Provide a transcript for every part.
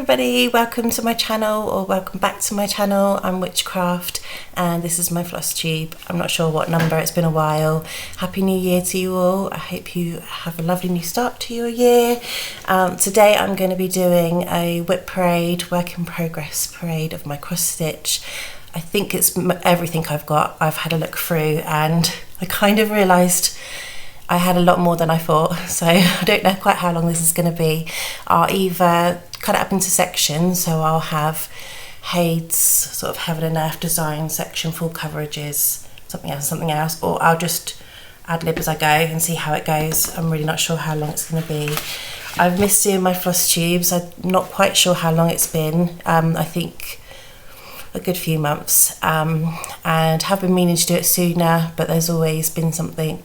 everybody, welcome to my channel, or welcome back to my channel. I'm Witchcraft and this is my floss tube. I'm not sure what number, it's been a while. Happy New Year to you all. I hope you have a lovely new start to your year. Today I'm going to be doing a WIP parade, work in progress parade of my cross stitch. I think it's everything I've got. I've had a look through and I kind of realised I had a lot more than I thought, so I don't know quite how long this is going to be. I'll either cut it up into sections, so I'll have Hade's sort of heaven and earth design section, full coverages, something else, or I'll just ad lib as I go and see how it goes. I'm really not sure how long it's going to be. I've missed doing my floss tubes. I'm not quite sure how long it's been. I think a good few months, and have been meaning to do it sooner, but there's always been something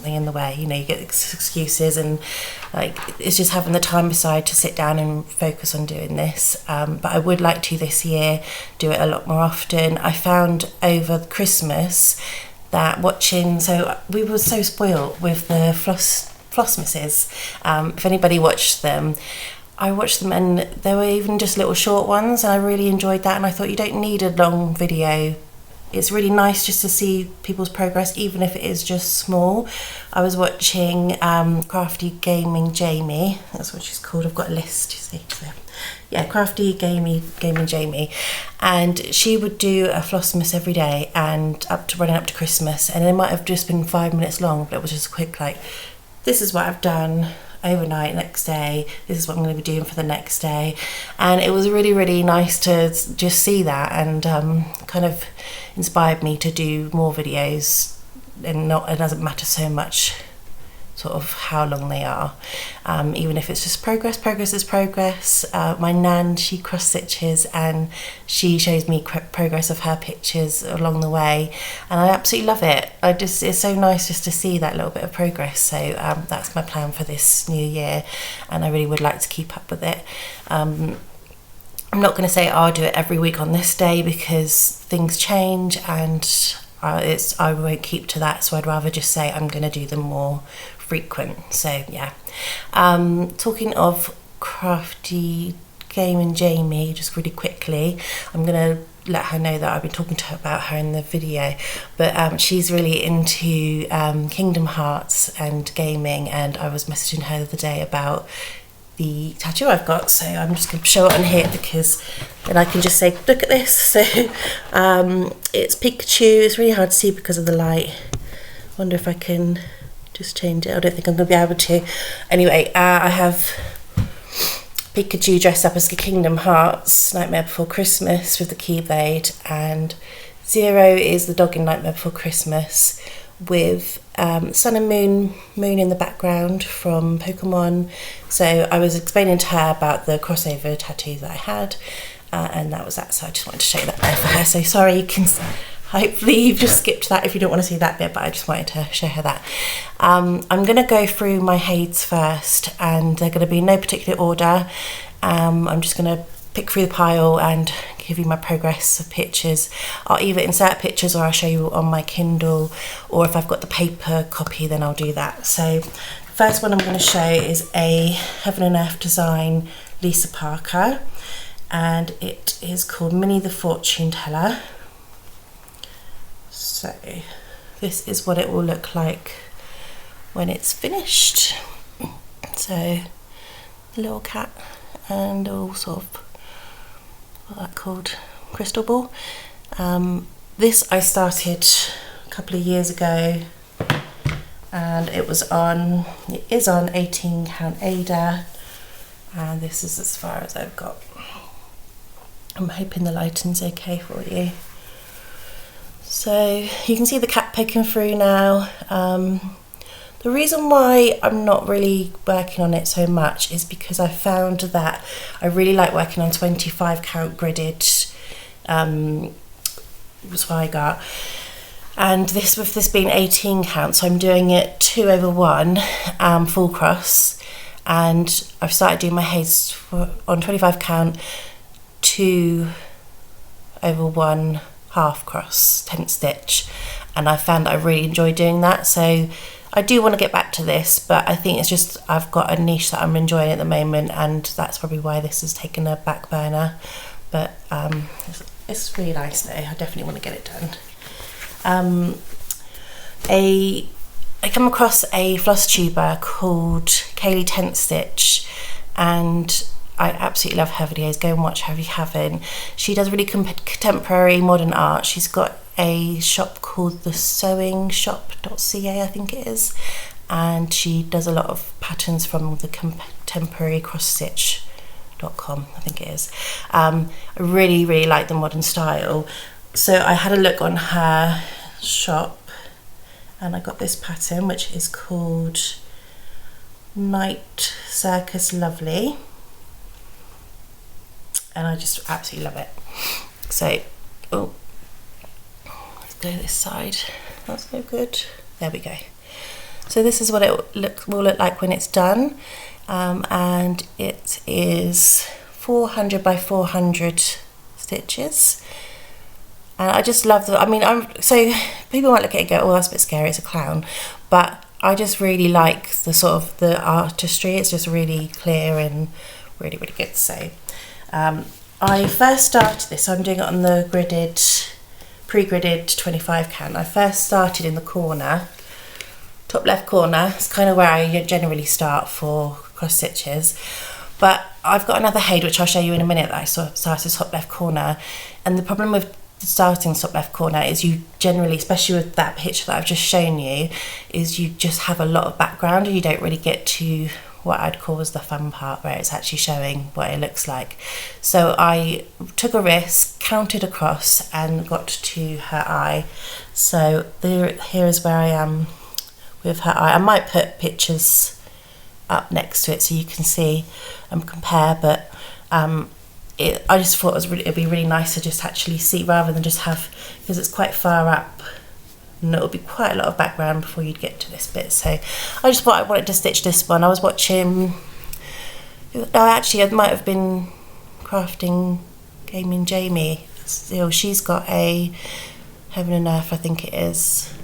in the way, you know, you get excuses, and like it's just having the time aside to sit down and focus on doing this. But I would like to this year do it a lot more often. I found over Christmas that so we were so spoiled with the Flossmasses. If anybody watched them, I watched them and there were even just little short ones, and I really enjoyed that, and I thought you don't need a long video. It's really nice just to see people's progress, even if it is just small. I was watching Crafty Gaming Jamie, that's what she's called, I've got a list, you see. So, yeah, Crafty Gaming Jamie, and she would do a Flossmas every day and running up to Christmas, and it might have just been 5 minutes long, but it was just quick, like, this is what I've done overnight, next day, this is what I'm going to be doing for the next day. And it was really, really nice to just see that, and kind of inspired me to do more videos, and it doesn't matter so much sort of how long they are, even if it's just progress is progress. My nan, she cross stitches and she shows me progress of her pictures along the way, and I absolutely love it. It's so nice just to see that little bit of progress. So that's my plan for this new year, and I really would like to keep up with it. I'm not going to say I'll do it every week on this day, because things change and I won't keep to that, so I'd rather just say I'm going to do them more frequent. So yeah, talking of Crafty Gaming Jamie, just really quickly, I'm going to let her know that I've been talking to her about her in the video, but she's really into Kingdom Hearts and gaming, and I was messaging her the other day about the tattoo I've got, so I'm just going to show it on here because then I can just say, look at this. So it's Pikachu. It's really hard to see because of the light. I wonder if I can just change it. I don't think I'm going to be able to. Anyway, I have Pikachu dressed up as the Kingdom Hearts Nightmare Before Christmas with the Keyblade, and Zero is the dog in Nightmare Before Christmas with sun and moon in the background from Pokemon. So I was explaining to her about the crossover tattoos that I had, and that was that. So I just wanted to show that there for her. So sorry, you can hopefully you've just skipped that if you don't want to see that bit, but I just wanted to show her that. I'm going to go through my Hades first, and they're going to be in no particular order. I'm just going to pick through the pile and give you my progress of pictures. I'll either insert pictures or I'll show you on my Kindle, or if I've got the paper copy then I'll do that. So first one I'm going to show is a Heaven and Earth design Lisa Parker, and it is called Minnie the Fortune Teller. So this is what it will look like when it's finished. So a little cat and all sort of, what's that called, crystal ball. This I started a couple of years ago, and it is on 18 count Ada, and this is as far as I've got. I'm hoping the lighting's okay for you. So you can see the cat poking through now. The reason why I'm not really working on it so much is because I found that I really like working on 25 count gridded, was what I got. And with this being 18 count, so I'm doing it 2/1 full cross, and I've started doing my Hades on 25 count 2/1 half cross 10th stitch, and I found that I really enjoy doing that. So I do want to get back to this, but I think it's just I've got a niche that I'm enjoying at the moment, and that's probably why this has taken a back burner. But it's really nice though. I definitely want to get it done. I come across a floss tuber called Kaylee Tent Stitch, and I absolutely love her videos. Go and watch her if you haven't. She does really contemporary modern art. She's got a shop called the sewingshop.ca, I think it is, and she does a lot of patterns from the contemporary cross stitch.com, I think it is. I really like the modern style, so I had a look on her shop and I got this pattern which is called Night Circus Lovely, and I just absolutely love it. So let's go this side. That's no good. There we go. So this is what it will look like when it's done, and it is 400 by 400 stitches. And I just love so people might look at it and go, oh, that's a bit scary, it's a clown, but I just really like the sort of the artistry. It's just really clear and really good. So I first started this, so I'm doing it on the pre-gridded 25 count. I first started in the corner, top left corner. It's kind of where I generally start for cross stitches, but I've got another head which I'll show you in a minute that I started top left corner. And the problem with starting top left corner is you generally, especially with that picture that I've just shown you, is you just have a lot of background and you don't really get to what I'd call as the fun part, where it's actually showing what it looks like. So I took a risk, counted across and got to her eye. So here is where I am with her eye. I might put pictures up next to it so you can see and compare, but I just thought it'd be really nice to just actually see, rather than just have, because it's quite far up and it'll be quite a lot of background before you'd get to this bit. So I just thought I wanted to stitch this one. I was watching, actually it might have been Crafting Gaming Jamie. Still, she's got a Heaven and Earth, I think it is.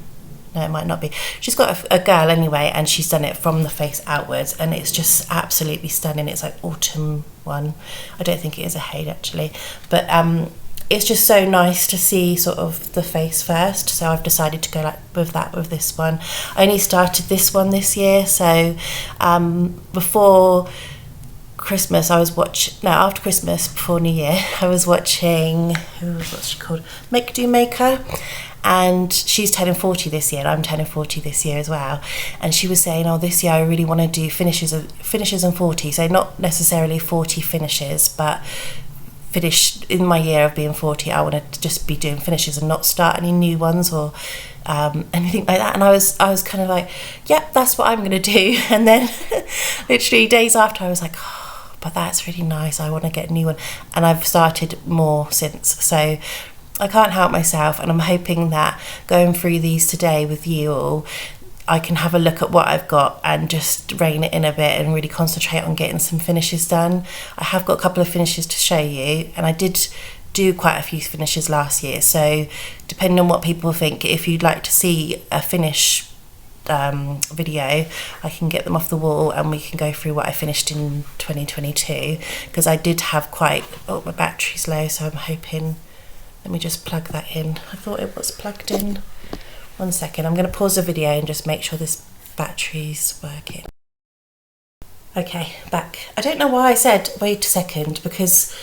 No, it might not be. She's got a girl anyway, and she's done it from the face outwards, and it's just absolutely stunning. It's like autumn one. I don't think it is a Haid actually, but it's just so nice to see sort of the face first. So I've decided to go with this one. I only started this one this year, so before Christmas after Christmas, before New Year, I was watching, what's she called, Make Do Maker, and she's turning 40 this year and I'm turning 40 this year as well, and she was saying, oh, this year I really want to do finishes and 40, so not necessarily 40 finishes, but finish in my year of being 40, I want to just be doing finishes and not start any new ones or anything like that. And I was kind of like, yep, that's what I'm going to do. And then literally days after I was like, oh, but that's really nice, I want to get a new one. And I've started more since, so I can't help myself, and I'm hoping that going through these today with you all, I can have a look at what I've got and just rein it in a bit and really concentrate on getting some finishes done. I have got a couple of finishes to show you, and I did do quite a few finishes last year, so depending on what people think, if you'd like to see a finish video, I can get them off the wall and we can go through what I finished in 2022, because I did have my battery's low, so I'm hoping, let me just plug that in. I thought it was plugged in. 1 second, I'm going to pause the video and just make sure this battery's working. Okay, back. I don't know why I said wait a second, because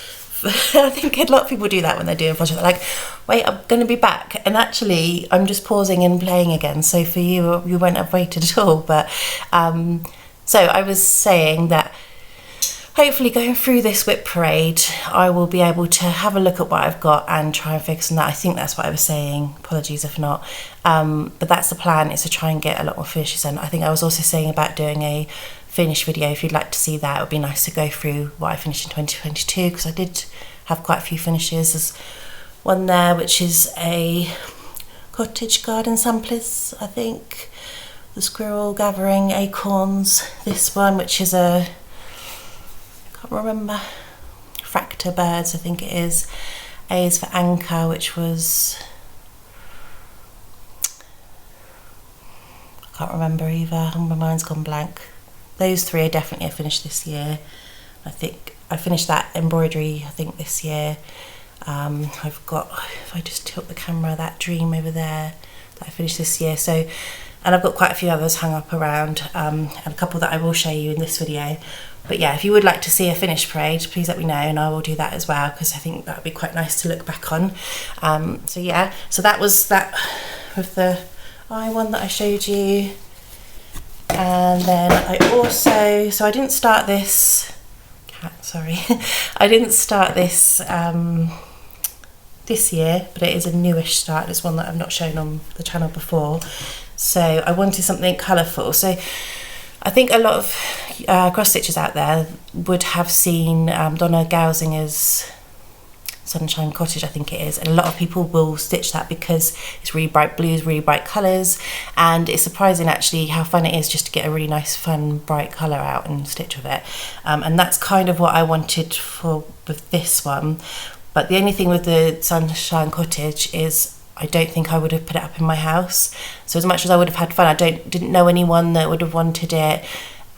I think a lot of people do that when they're doing projects. They're like, wait, I'm going to be back, and actually I'm just pausing and playing again, so for you won't have waited at all. But so I was saying that hopefully going through this WIP parade, I will be able to have a look at what I've got and try and focus on that. I think that's what I was saying, apologies if not. But that's the plan, is to try and get a lot more finishes in. I think I was also saying about doing a finish video. If you'd like to see that, it would be nice to go through what I finished in 2022, because I did have quite a few finishes. There's one there which is a cottage garden samplers, I think. The squirrel gathering acorns. This one which is a, can't remember, Fractor birds, I think it is. A is for anchor, which was, I I can't remember either, my mind's gone blank. Those 3 are definitely finished this year. I think I finished that embroidery, I think, this year. I've got, if I just tilt the camera, that dream over there that I finished this year. So, and I've got quite a few others hung up around, and a couple that I will show you in this video. But yeah, if you would like to see a finished parade, please let me know and I will do that as well, because I think that would be quite nice to look back on. So yeah, so that was that with the eye one that I showed you. And then I also, so I didn't start this, sorry, I didn't start this this year, but it is a newish start. It's one that I've not shown on the channel before. So I wanted something colourful. So I think a lot of cross stitchers out there would have seen Donna Gausinger's Sunshine Cottage, I think it is, and a lot of people will stitch that because it's really bright blues, really bright colours, and it's surprising actually how fun it is just to get a really nice fun bright colour out and stitch with it. And that's kind of what I wanted for with this one. But the only thing with the Sunshine Cottage is I don't think I would have put it up in my house. So as much as I would have had fun, I didn't know anyone that would have wanted it,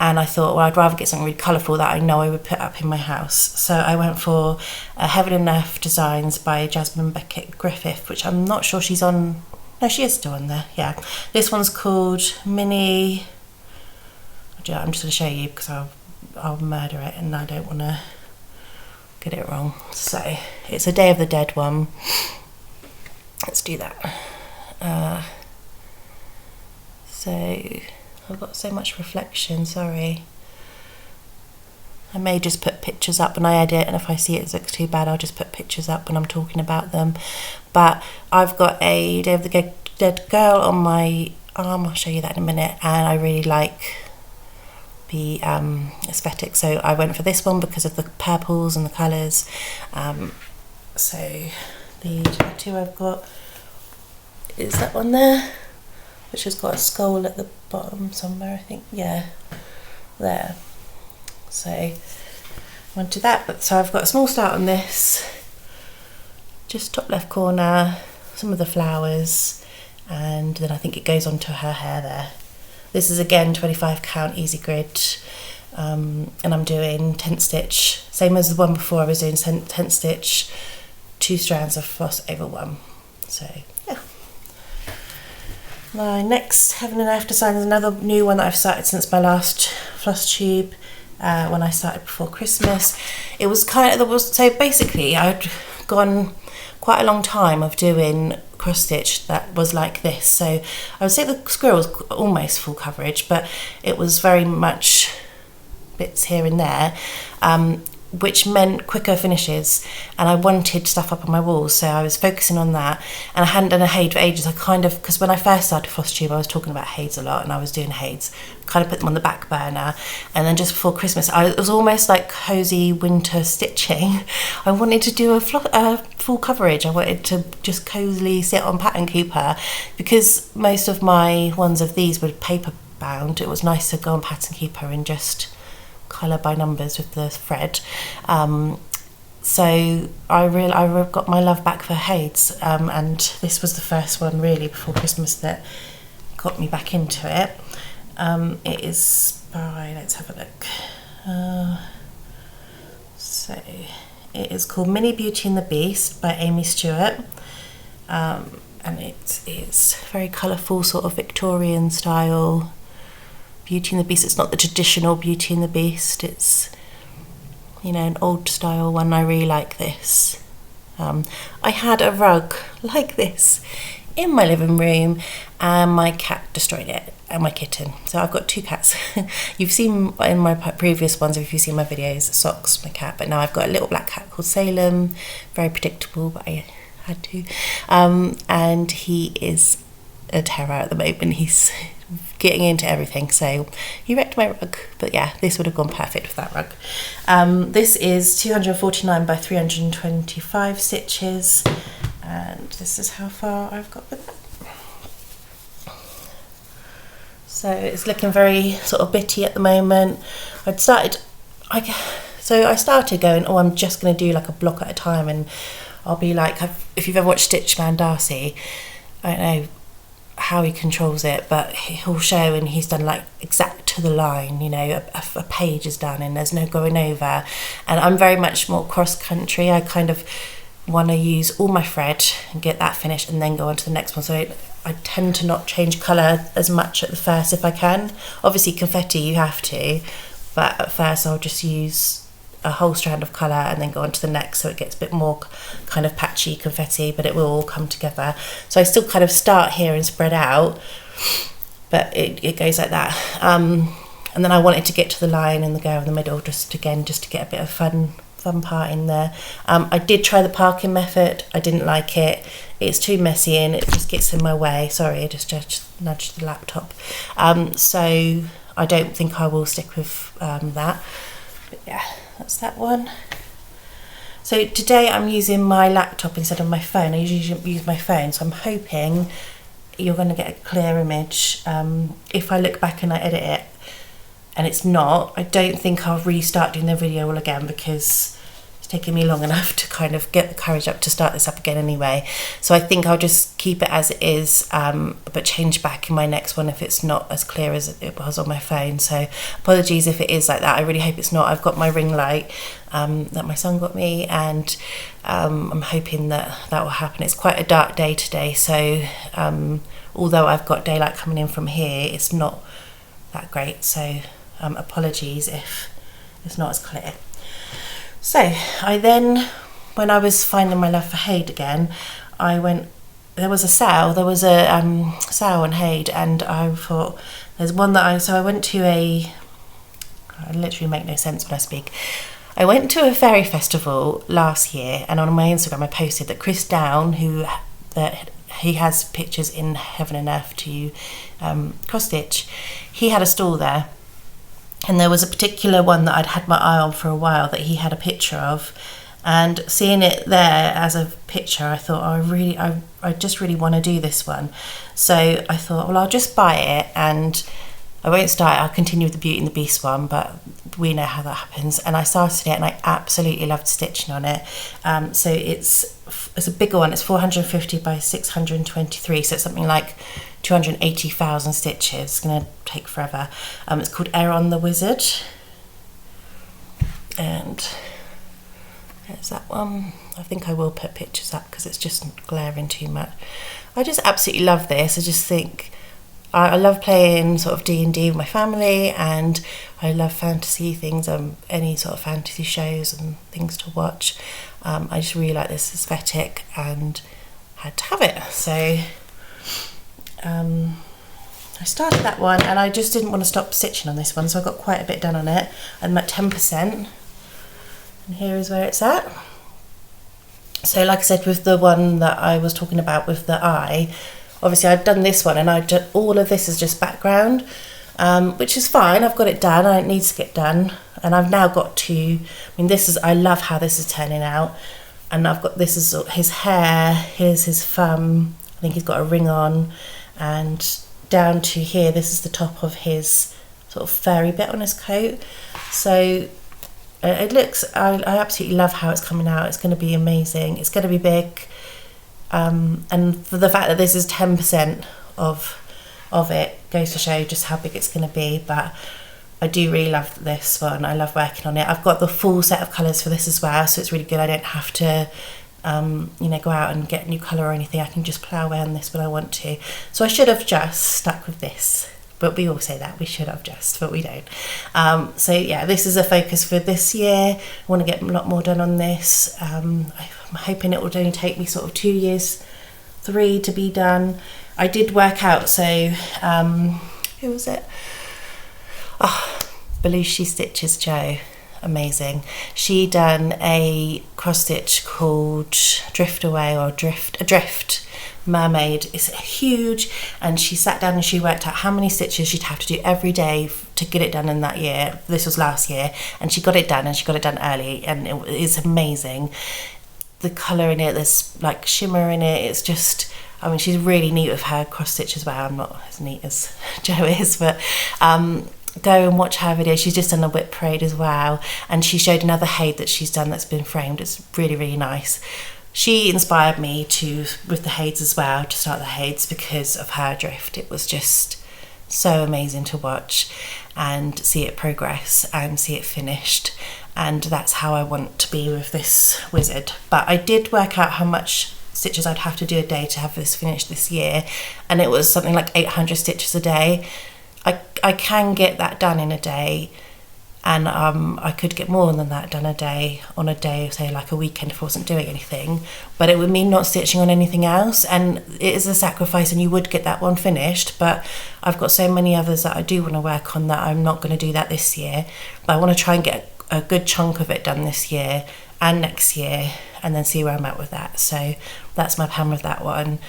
and I thought, well, I'd rather get something really colourful that I know I would put up in my house. So I went for Heaven and Earth Designs by Jasmine Beckett Griffith, which I'm not sure she's on. No, she is still on there, yeah. This one's called Mini, I'm just going to show you because I'll murder it and I don't want to get it wrong. So it's a Day of the Dead one. Let's do that. So I've got so much reflection, sorry. I may just put pictures up when I edit, and if I see it looks too bad, I'll just put pictures up when I'm talking about them. But I've got a Day of the Dead girl on my arm, I'll show you that in a minute, and I really like the aesthetic, so I went for this one because of the purples and the colours. So the tattoo I've got is that one there, which has got a skull at the bottom somewhere, I think, yeah, there. So I wanted that, but so I've got a small start on this, just top left corner, some of the flowers, and then I think it goes on to her hair there. This is again 25 count easy grid, and I'm doing tent stitch, same as the one before. I was doing tent stitch, 2 strands of floss over 1. So yeah. My next Heaven and Earth design is another new one that I've started since my last Flosstube, when I started before Christmas. It was kind of, so basically I'd gone quite a long time of doing cross stitch that was like this. So I would say the squirrel was almost full coverage, but it was very much bits here and there, which meant quicker finishes, and I wanted stuff up on my walls, so I was focusing on that. And I hadn't done a Haid for ages. I kind of, because when I first started Flosstube I was talking about Haids a lot, and I was doing Haids, kind of put them on the back burner. And then just before Christmas, it was almost like cozy winter stitching. I wanted to do a full coverage. I wanted to just cozily sit on Pattern Keeper, because most of my ones of these were paper bound. It was nice to go on Pattern Keeper and just colour by numbers with the thread. So I got my love back for Haids, and this was the first one really before Christmas that got me back into it. It is by, let's have a look. So it is called Mini Beauty and the Beast by Amy Stewart, and it is very colourful, sort of Victorian style Beauty and the Beast. It's not the traditional Beauty and the Beast, it's, you know, an old style one. I really like this. I had a rug like this in my living room and my cat destroyed it, and my kitten. So I've got 2 cats. You've seen in my previous ones, if you've seen my videos, Socks, my cat, but now I've got a little black cat called Salem, very predictable, but I had to. And he is a terror at the moment. He's getting into everything, so he wrecked my rug, but yeah, this would have gone perfect with that rug. This is 249 by 325 stitches, and this is how far I've got with it. So it's looking very sort of bitty at the moment. I started going, oh, I'm just going to do like a block at a time, and I'll be like, if you've ever watched Stitch Man Darcy, I don't know how he controls it, but he'll show, and he's done like exact to the line, you know, a page is done and there's no going over. And I'm very much more cross country. I kind of want to use all my thread and get that finished and then go on to the next one. So I tend to not change colour as much at the first if I can. Obviously confetti you have to, but at first I'll just use a whole strand of colour and then go on to the next, so it gets a bit more kind of patchy confetti, but it will all come together. So I still kind of start here and spread out, but it goes like that. And then I wanted to get to the line and the girl in the middle, just to get a bit of fun part in there. I did try the parking method. I didn't like it. It's too messy and it just gets in my way. Sorry, I just nudged the laptop. So I don't think I will stick with that. But yeah, that's that one. So today I'm using my laptop instead of my phone. I usually use my phone, so I'm hoping you're going to get a clear image. If I look back and I edit it and it's not, I don't think I'll restart doing the video all again, because it's taken me long enough to kind of get the courage up to start this up again anyway. So I think I'll just keep it as it is, but change back in my next one if it's not as clear as it was on my phone. So apologies if it is like that. I really hope it's not. I've got my ring light that my son got me, and I'm hoping that will happen. It's quite a dark day today, so although I've got daylight coming in from here, it's not that great. So apologies if it's not as clear. So I then, when I was finding my love for Hade again, there was a sale on Hade, and I thought there's one that I went to I literally make no sense when I speak. I went to a fairy festival last year, and on my Instagram I posted that Chris Down, he has pictures in Heaven and Earth to cross stitch, he had a stall there. And there was a particular one that I'd had my eye on for a while that he had a picture of, and seeing it there as a picture, I thought, I just really want to do this one. So I thought, well, I'll just buy it, and I won't start it. I'll continue with the Beauty and the Beast one, but we know how that happens. And I started it and I absolutely loved stitching on it. So it's a bigger one. It's 450 by 623, so it's something like 280,000 stitches. It's going to take forever. It's called Aaron the Wizard, and there's that one. I think I will put pictures up because it's just glaring too much. I just absolutely love this. I just think I love playing sort of D&D with my family, and I love fantasy things, any sort of fantasy shows and things to watch. I just really like this aesthetic and had to have it. So I started that one, and I just didn't want to stop stitching on this one, so I got quite a bit done on it. I'm at 10%, and here is where it's at. So like I said, with the one that I was talking about with the eye, obviously I've done this one, and all of this is just background, which is fine. I've got it done. It needs to get done, and I've now got to, I love how this is turning out, and this is his hair, here's his thumb, I think he's got a ring on, and down to here, this is the top of his sort of furry bit on his coat. So it looks, I absolutely love how it's coming out. It's going to be amazing. It's going to be big. And for the fact that this is 10% of it goes to show just how big it's going to be. But I do really love this one. I love working on it. I've got the full set of colours for this as well, so it's really good. I don't have to go out and get new colour or anything. I can just plough away on this when I want to. So I should have just stuck with this, but we all say that we should have just, but we don't. So yeah, this is a focus for this year. I want to get a lot more done on this. I'm hoping it will only take me sort of 2 years, 3 to be done. I did work out, so who was it? Belushi Stitches Joe. Amazing. She done a cross stitch called Drift Away, or Adrift Mermaid. It's huge, and she sat down and she worked out how many stitches she'd have to do every day to get it done in that year. This was last year, and she got it done, and she got it done early, and it is amazing. The colour in it, there's like shimmer in it. It's just, she's really neat with her cross stitch as well. I'm not as neat as Jo is, but go and watch her video. She's just done a WIP Parade as well, and she showed another Hade that she's done that's been framed. It's really, really nice. she inspired me to, with the Hades as well, to start the Hades because of her drift. It was just so amazing to watch and see it progress and see it finished, and that's how I want to be with this wizard. But I did work out how much stitches I'd have to do a day to have this finished this year, and it was something like 800 stitches a day. I can get that done in a day, and I could get more than that done a day, on a day, say like a weekend if I wasn't doing anything, but it would mean not stitching on anything else, and it is a sacrifice, and you would get that one finished. But I've got so many others that I do want to work on that I'm not going to do that this year, but I want to try and get a good chunk of it done this year and next year, and then see where I'm at with that. So that's my plan with that one.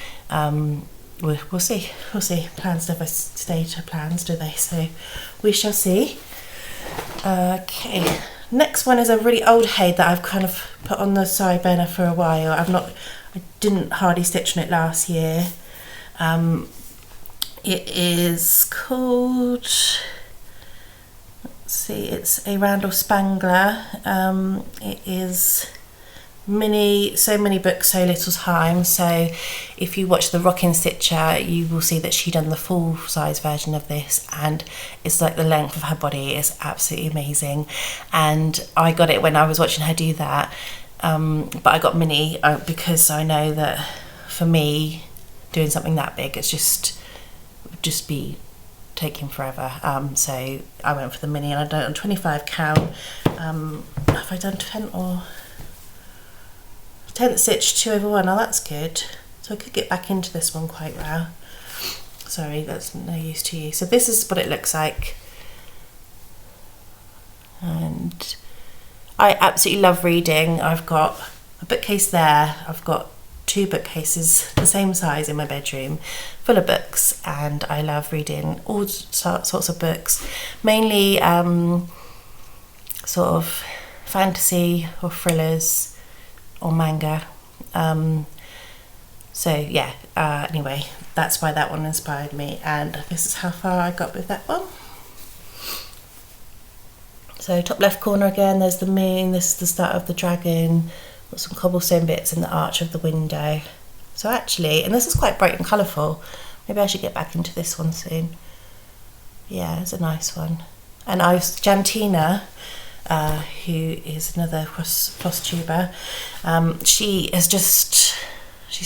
We'll see. Plans never stay to plans, do they? So we shall see. Okay, next one is a really old Hade that I've kind of put on the side burner for a while. I didn't hardly stitch on it last year. It is called, let's see, it's a Randall Spangler. It is so many books, so little time. So if you watch the Rockin' Stitcher, you will see that she done the full size version of this, and it's like the length of her body is absolutely amazing. And I got it when I was watching her do that, but I got mini because I know that for me doing something that big, it's just be taking forever. So I went for the mini, and I done it on 25 count. Have I done 10 or 10th stitch 2/1? Oh, that's good. So I could get back into this one quite well. Sorry, that's no use to you. So this is what it looks like, and I absolutely love reading. I've got a bookcase there. I've got 2 bookcases the same size in my bedroom full of books, and I love reading all sorts of books, mainly sort of fantasy or thrillers or manga. So yeah, anyway, that's why that one inspired me, and this is how far I got with that one. So top left corner again, there's the moon. This is the start of the dragon. Got some cobblestone bits in the arch of the window. So actually, and this is quite bright and colourful, maybe I should get back into this one soon. Yeah, it's a nice one. And Jantina, who is another Flosstuber, she's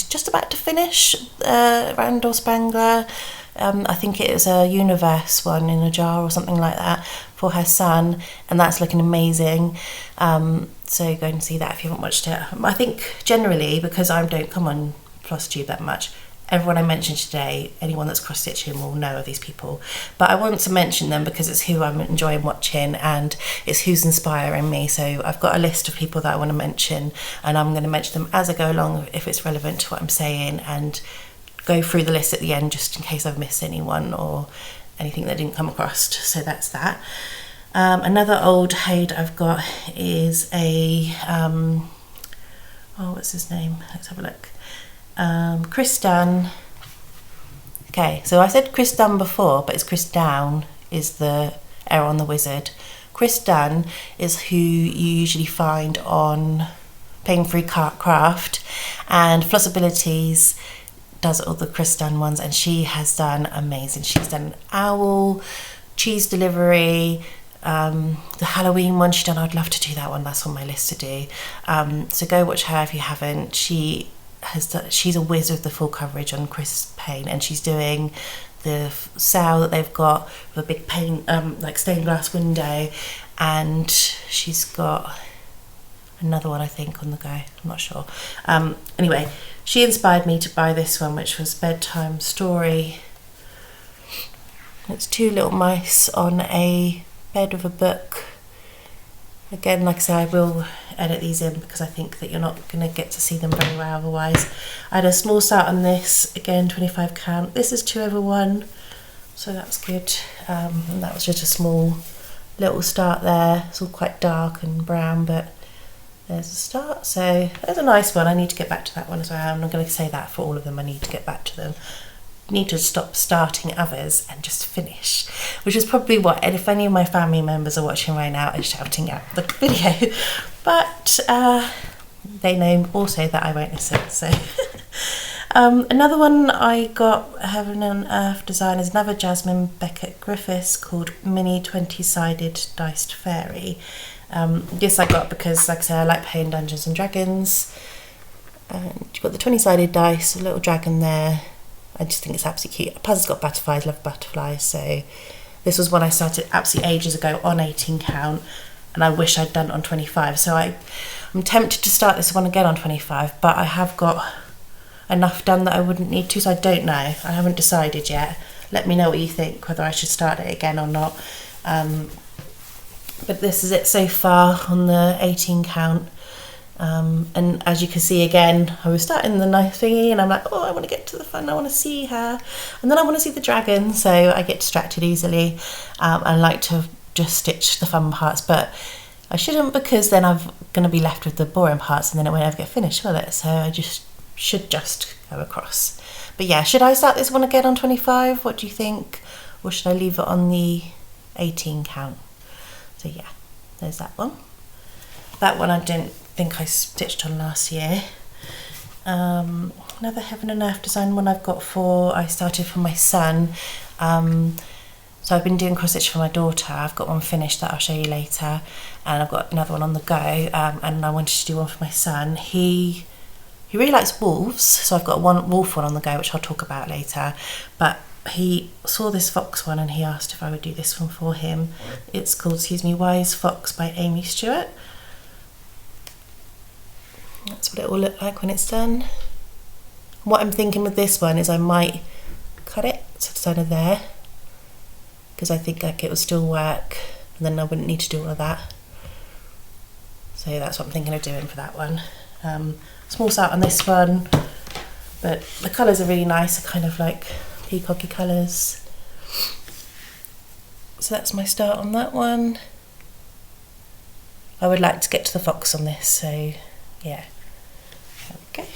just about to finish Randall Spangler. I think it is a universe one in a jar or something like that for her son, and that's looking amazing. So go and see that if you haven't watched it. I think generally, because I don't come on Flosstube that much, everyone I mentioned today, anyone that's cross-stitching will know of these people, but I want to mention them because it's who I'm enjoying watching and it's who's inspiring me. So I've got a list of people that I want to mention, and I'm going to mention them as I go along if it's relevant to what I'm saying, and go through the list at the end just in case I've missed anyone or anything that didn't come across. So that's that. Another old Hade I've got is a what's his name? Let's have a look. Chris Dunn. Okay, so I said Chris Dunn before, but it's Chris Down is the error on the wizard. Chris Dunn is who you usually find on Pain Free Craft, and Flossabilities does all the Chris Dunn ones, and she has done amazing. She's done an owl, cheese delivery, the Halloween one she done. I'd love to do that one. That's on my list to do. So go watch her if you haven't. She's a whiz with the full coverage on Chris Payne, and she's doing the sale that they've got with a big pane, like stained glass window, and she's got another one I think on the go. I'm not sure. Anyway, she inspired me to buy this one, which was Bedtime Story. It's 2 little mice on a bed with a book. Again, like I say, I will edit these in because I think that you're not going to get to see them very well otherwise. I had a small start on this, again 25 count. This is 2/1, so that's good. And that was just a small little start there. It's all quite dark and brown, but there's a start. So there's a nice one. I need to get back to that one as well. I'm not going to say that for all of them. I need to get back to them. Need to stop starting others and just finish, which is probably what, and if any of my family members are watching right now and shouting at the video, but they know also that I won't listen. So another one I got, Heaven and Earth design, is another Jasmine Beckett Griffiths called Mini 20-Sided Diced Fairy. This I got because, like I said, I like playing Dungeons and Dragons. And you've got the 20-sided dice, a little dragon there. I just think it's absolutely cute. Plus it's got butterflies, love butterflies. So this was one I started absolutely ages ago on 18 count, and I wish I'd done it on 25. So I'm tempted to start this one again on 25, but I have got enough done that I wouldn't need to, so I don't know. I haven't decided yet. Let me know what you think, whether I should start it again or not. But this is it so far on the 18 count. And as you can see again, I was starting the nice thingy and I'm like, oh, I want to get to the fun, I want to see her, and then I want to see the dragon, so I get distracted easily. I like to just stitch the fun parts, but I shouldn't, because then I'm going to be left with the boring parts and then it won't ever get finished, will it? So I should just go across. But yeah, should I start this one again on 25? What do you think? Or should I leave it on the 18 count? So yeah, there's that one. That one I didn't think I stitched on last year. Another Heaven and Earth design one I've got I started for my son. So I've been doing cross stitch for my daughter. I've got one finished that I'll show you later, and I've got another one on the go, and I wanted to do one for my son. He really likes wolves, so I've got one wolf one on the go, which I'll talk about later. But he saw this fox one and he asked if I would do this one for him. It's called, Wise Fox by Amy Stewart. That's what it will look like when it's done. What I'm thinking with this one is I might cut it so it's kind of there, because I think like it will still work and then I wouldn't need to do all of that. So that's what I'm thinking of doing for that one. Small start on this one, but the colours are really nice. They're kind of like peacocky colours. So that's my start on that one. I would like to get to the fox on this, so yeah. Okay.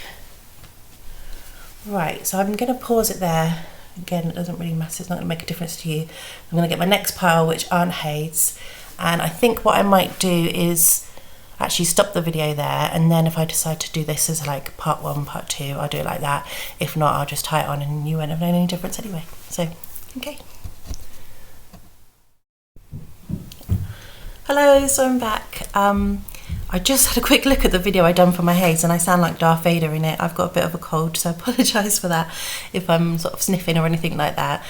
Right, so I'm going to pause it there. Again, it doesn't really matter, it's not going to make a difference to you. I'm going to get my next pile, which aren't Hayes, and I think what I might do is actually stop the video there, and then if I decide to do this as like part 1, part 2, I'll do it like that. If not, I'll just tie it on and you won't have known any difference anyway. So, okay. Hello, so I'm back. I just had a quick look at the video I done for my Hayes and I sound like Darth Vader in it. I've got a bit of a cold, so I apologise for that if I'm sort of sniffing or anything like that.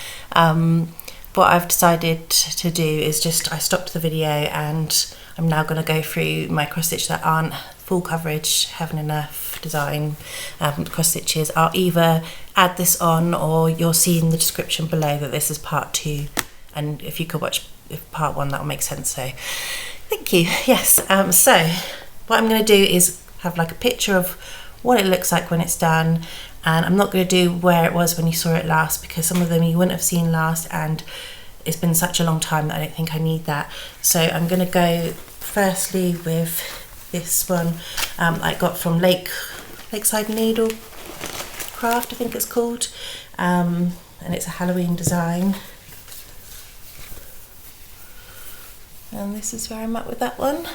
What I've decided to do is I stopped the video and I'm now going to go through my cross stitch that aren't full coverage Heaven and Earth design cross stitches. I'll either add this on, or you'll see in the description below that this is part 2, and if you could watch part 1, that'll make sense. So thank you. Yes, so what I'm going to do is have like a picture of what it looks like when it's done, and I'm not going to do where it was when you saw it last, because some of them you wouldn't have seen last and it's been such a long time that I don't think I need that. So I'm going to go firstly with this one I got from Lakeside Needle Craft, I think it's called, and it's a Halloween design. And this is where I'm at with that one.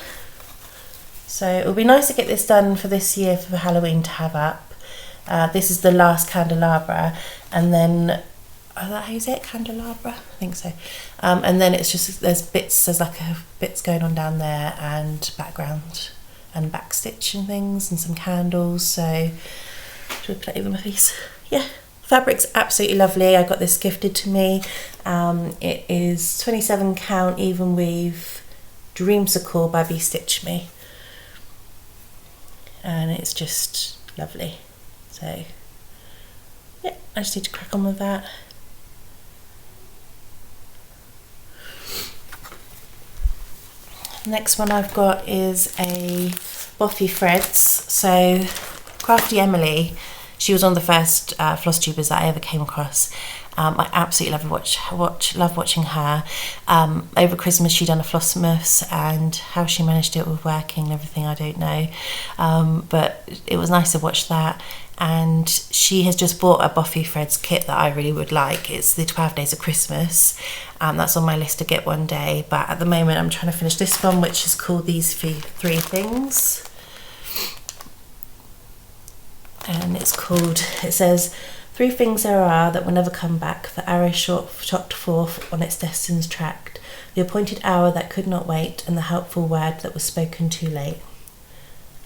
So it would be nice to get this done for this year for Halloween to have up. This is the last candelabra, and then, is that how you say it? Candelabra? I think so. And then it's just, there's bits going on down there, and background and back stitch and things, and some candles. So should we play with my face? Yeah. Fabric's absolutely lovely. I got this gifted to me. It is 27 count even weave Dreamsicle by Be Stitch Me, and it's just lovely. So yeah, I just need to crack on with that. Next one I've got is a Boffy Threads. So Crafty Emily, she was one of the first floss tubers that I ever came across. I absolutely love watching her. Over Christmas she done a Flossmas, and how she managed to do it with working and everything, I don't know. But it was nice to watch that. And she has just bought a Boffy Threads kit that I really would like. It's the 12 Days of Christmas. That's on my list to get one day. But at the moment I'm trying to finish this one, which is called These Three Things. and it's called, it says, 3 things there are that will never come back, the arrow shot forth on its destined track, the appointed hour that could not wait, and the helpful word that was spoken too late.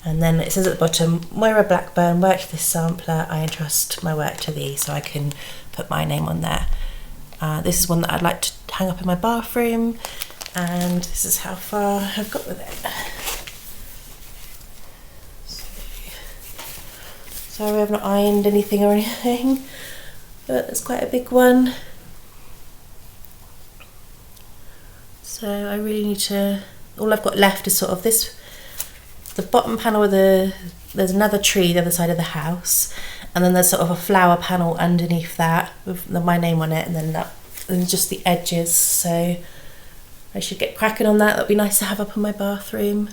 And then it says at the bottom, Moira Blackburn, work to this sampler, I entrust my work to thee, so I can put my name on there. This is one that I'd like to hang up in my bathroom, and this is how far I've got with it. Sorry I've not ironed anything or anything, but it's quite a big one. So I really need to, all I've got left is sort of this, the bottom panel with there's another tree the other side of the house, and then there's sort of a flower panel underneath that with my name on it, and then that, and just the edges. So I should get cracking on that. That'd be nice to have up in my bathroom.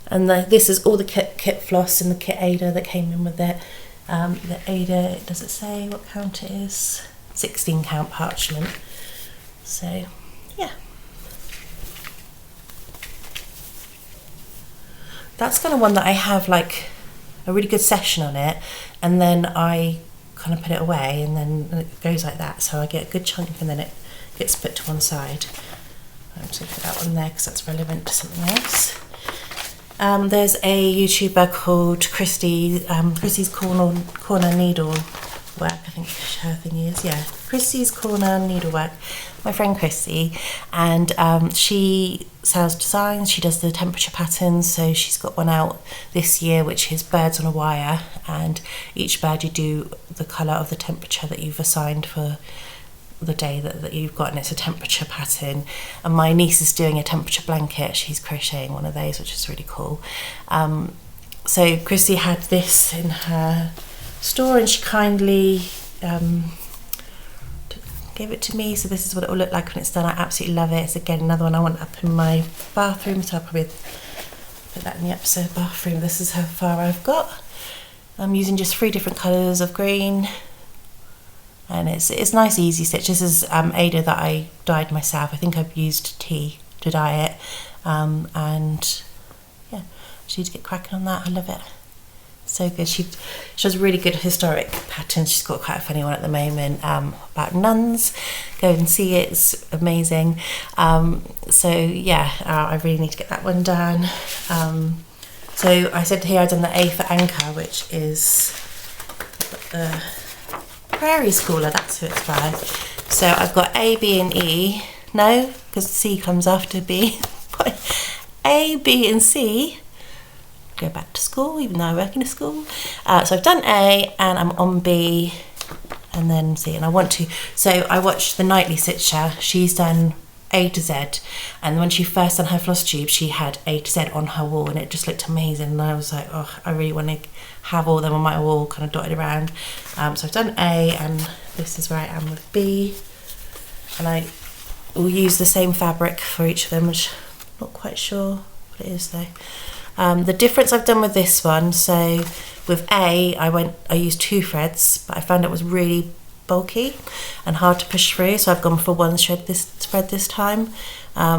And this is all the kit floss and the kit Ada that came in with it. The Ada, does it say what count it is? 16 count parchment. So yeah, that's kind of one that I have like a really good session on it, and then I kind of put it away, and then it goes like that, so I get a good chunk and then it gets put to one side. I'm just going to put that one there because that's relevant to something else. There's a YouTuber called Chrissy's Corner Needlework, I think her thing is, yeah, Chrissy's Corner Needlework, my friend Chrissy, and she sells designs, she does the temperature patterns, so she's got one out this year which is birds on a wire, and each bird you do the colour of the temperature that you've assigned for the day that you've got, and it's a temperature pattern. And my niece is doing a temperature blanket, she's crocheting one of those, which is really cool. So Chrissy had this in her store, and she kindly gave it to me, so this is what it will look like when it's done. I absolutely love it. It's again another one I want up in my bathroom, so I'll probably put that in the episode bathroom. This is how far I've got. I'm using just 3 different colours of green, and it's nice easy stitch. This is Ada that I dyed myself. I think I've used tea to dye it, and yeah, I just need to get cracking on that. I love it, so good. She does really good historic patterns. She's got quite a funny one at the moment about nuns. Go and see it, it's amazing. So yeah, I really need to get that one done. So I said here I've done the A for anchor, which is the Prairie Schooler, that's who it's by. So I've got A, B and E, no, because C comes after B. A, B and C, go back to school, even though I work in a school. So I've done A, and I'm on B, and then C, and I want to, so I watched the Nightly Stitcher, she's done A to Z, and when she first done her floss tube, she had A to Z on her wall, and it just looked amazing, and I was like, oh, I really want to have all of them on my wall kind of dotted around. So I've done A, and this is where I am with B, and I will use the same fabric for each of them, which I'm not quite sure what it is though. The difference I've done with this one, so with A, I used 2 threads, but I found it was really bulky and hard to push through, so I've gone for 1 thread this time,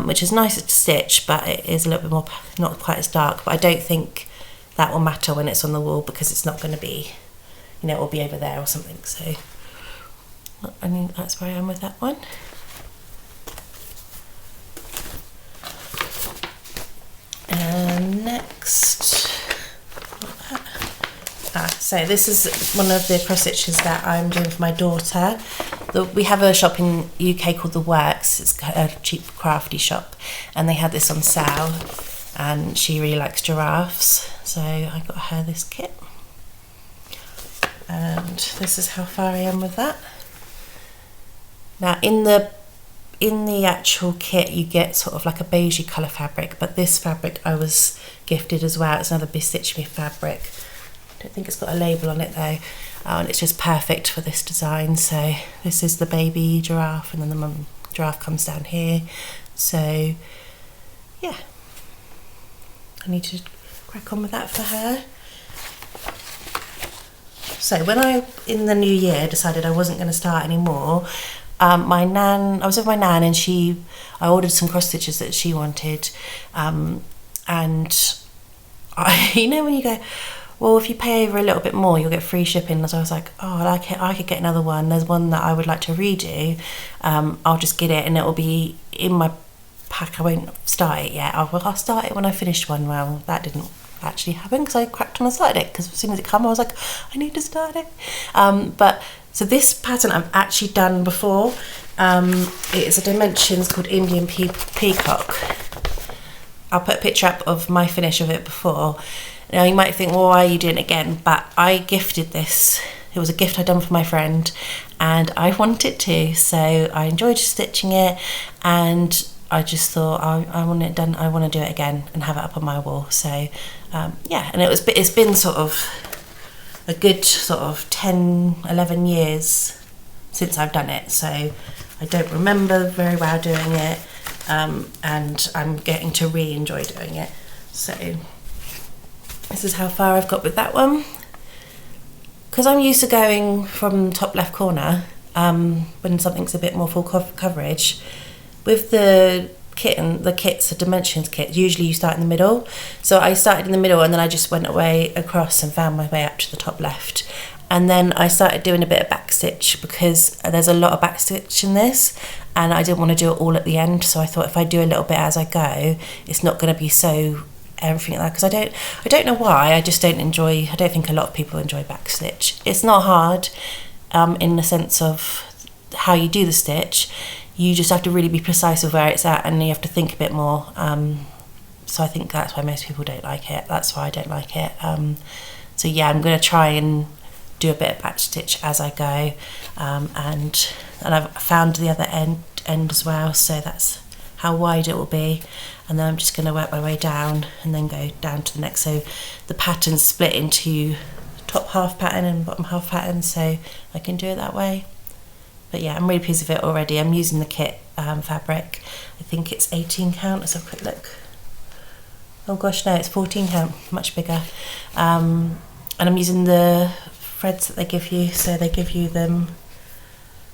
which is nicer to stitch, but it is a little bit more, not quite as dark, but I don't think that will matter when it's on the wall, because it's not going to be, you know, it will be over there or something. So I think that's where I am with that one. And next, so this is one of the cross stitches that I'm doing for my daughter. We have a shop in UK called The Works. It's a cheap crafty shop, and they had this on sale, and she really likes giraffes, so I got her this kit, and this is how far I am with that. Now in the actual kit you get sort of like a beigey colour fabric, but this fabric I was gifted as well. It's another Stitch Me fabric. I don't think it's got a label on it though, and it's just perfect for this design. So this is the baby giraffe, and then the mum giraffe comes down here. So yeah, I need to crack on with that for her. So when I, in the new year, decided I wasn't going to start anymore, I was with my nan, and I ordered some cross stitches that she wanted, and you know when you go, well, if you pay over a little bit more, you'll get free shipping. So I was like, oh, I like it. I could get another one. There's one that I would like to redo. I'll just get it and it'll be in my pack. I won't start it yet. I'll start it when I finished one. Well, that didn't actually happen because I cracked on and started it, because as soon as it came I was like, I need to start it. But so this pattern I've actually done before. It's a Dimensions called Indian Peacock. I'll put a picture up of my finish of it before. Now you might think, well, why are you doing it again? But I gifted this. It was a gift I'd done for my friend and I wanted to, so I enjoyed stitching it, and I just thought I want it done. I want to do it again and have it up on my wall. So yeah, and it's been sort of a good sort of 10-11 years since I've done it, so I don't remember very well doing it, and I'm getting to re-enjoy doing it. So this is how far I've got with that one. Because I'm used to going from top left corner when something's a bit more full coverage. With the kits, the Dimensions kit, usually you start in the middle. So I started in the middle and then I just went away across and found my way up to the top left. And then I started doing a bit of backstitch because there's a lot of backstitch in this and I didn't want to do it all at the end. So I thought if I do a little bit as I go, it's not going to be so everything like that, because I don't know why, I just don't enjoy, I don't think a lot of people enjoy backstitch. It's not hard in the sense of how you do the stitch. You just have to really be precise with where it's at and you have to think a bit more. So I think that's why most people don't like it. That's why I don't like it. So yeah, I'm going to try and do a bit of backstitch as I go, and I've found the other end as well, so that's how wide it will be. And then I'm just going to work my way down and then go down to the next. So the pattern's split into top half pattern and bottom half pattern, so I can do it that way. But yeah, I'm really pleased with it already. I'm using the kit fabric. I think it's 18 count. Let's have a quick look. Oh gosh, no, it's 14 count, much bigger. And I'm using the threads that they give you. So they give you them,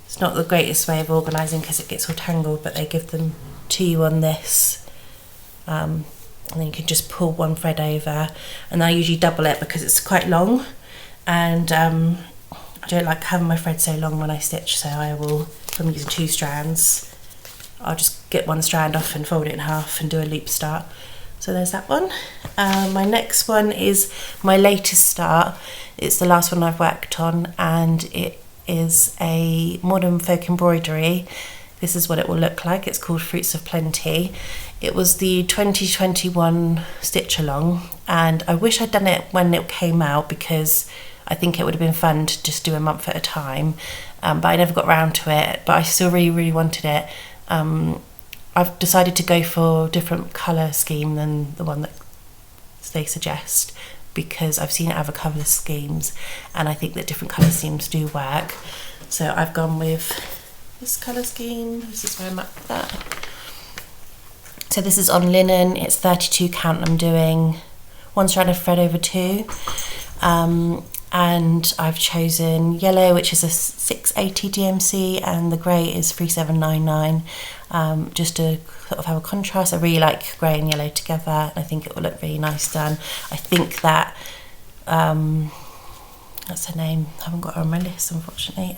it's not the greatest way of organising because it gets all tangled, but they give them to you on this. And then you can just pull one thread over, and I usually double it because it's quite long, and I don't like having my thread so long when I stitch, so I will, if I'm using 2 strands, I'll just get one strand off and fold it in half and do a loop start. So there's that one. My next one is my latest start. It's the last one I've worked on, and it is a modern folk embroidery. This is what it will look like. It's called Fruits of Plenty. It was the 2021 stitch along, and I wish I'd done it when it came out because I think it would have been fun to just do a month at a time, but I never got round to it, but I still really wanted it. I've decided to go for a different colour scheme than the one that they suggest, because I've seen other colour schemes and I think that different colour schemes do work. So I've gone with this colour scheme. This is where I'm at with that. So this is on linen. It's 32 count I'm doing. 1 strand of thread over 2. And I've chosen yellow, which is a 680 DMC, and the grey is 3799, just to sort of have a contrast. I really like grey and yellow together, and I think it will look really nice done. I think that, that's her name, I haven't got her on my list unfortunately.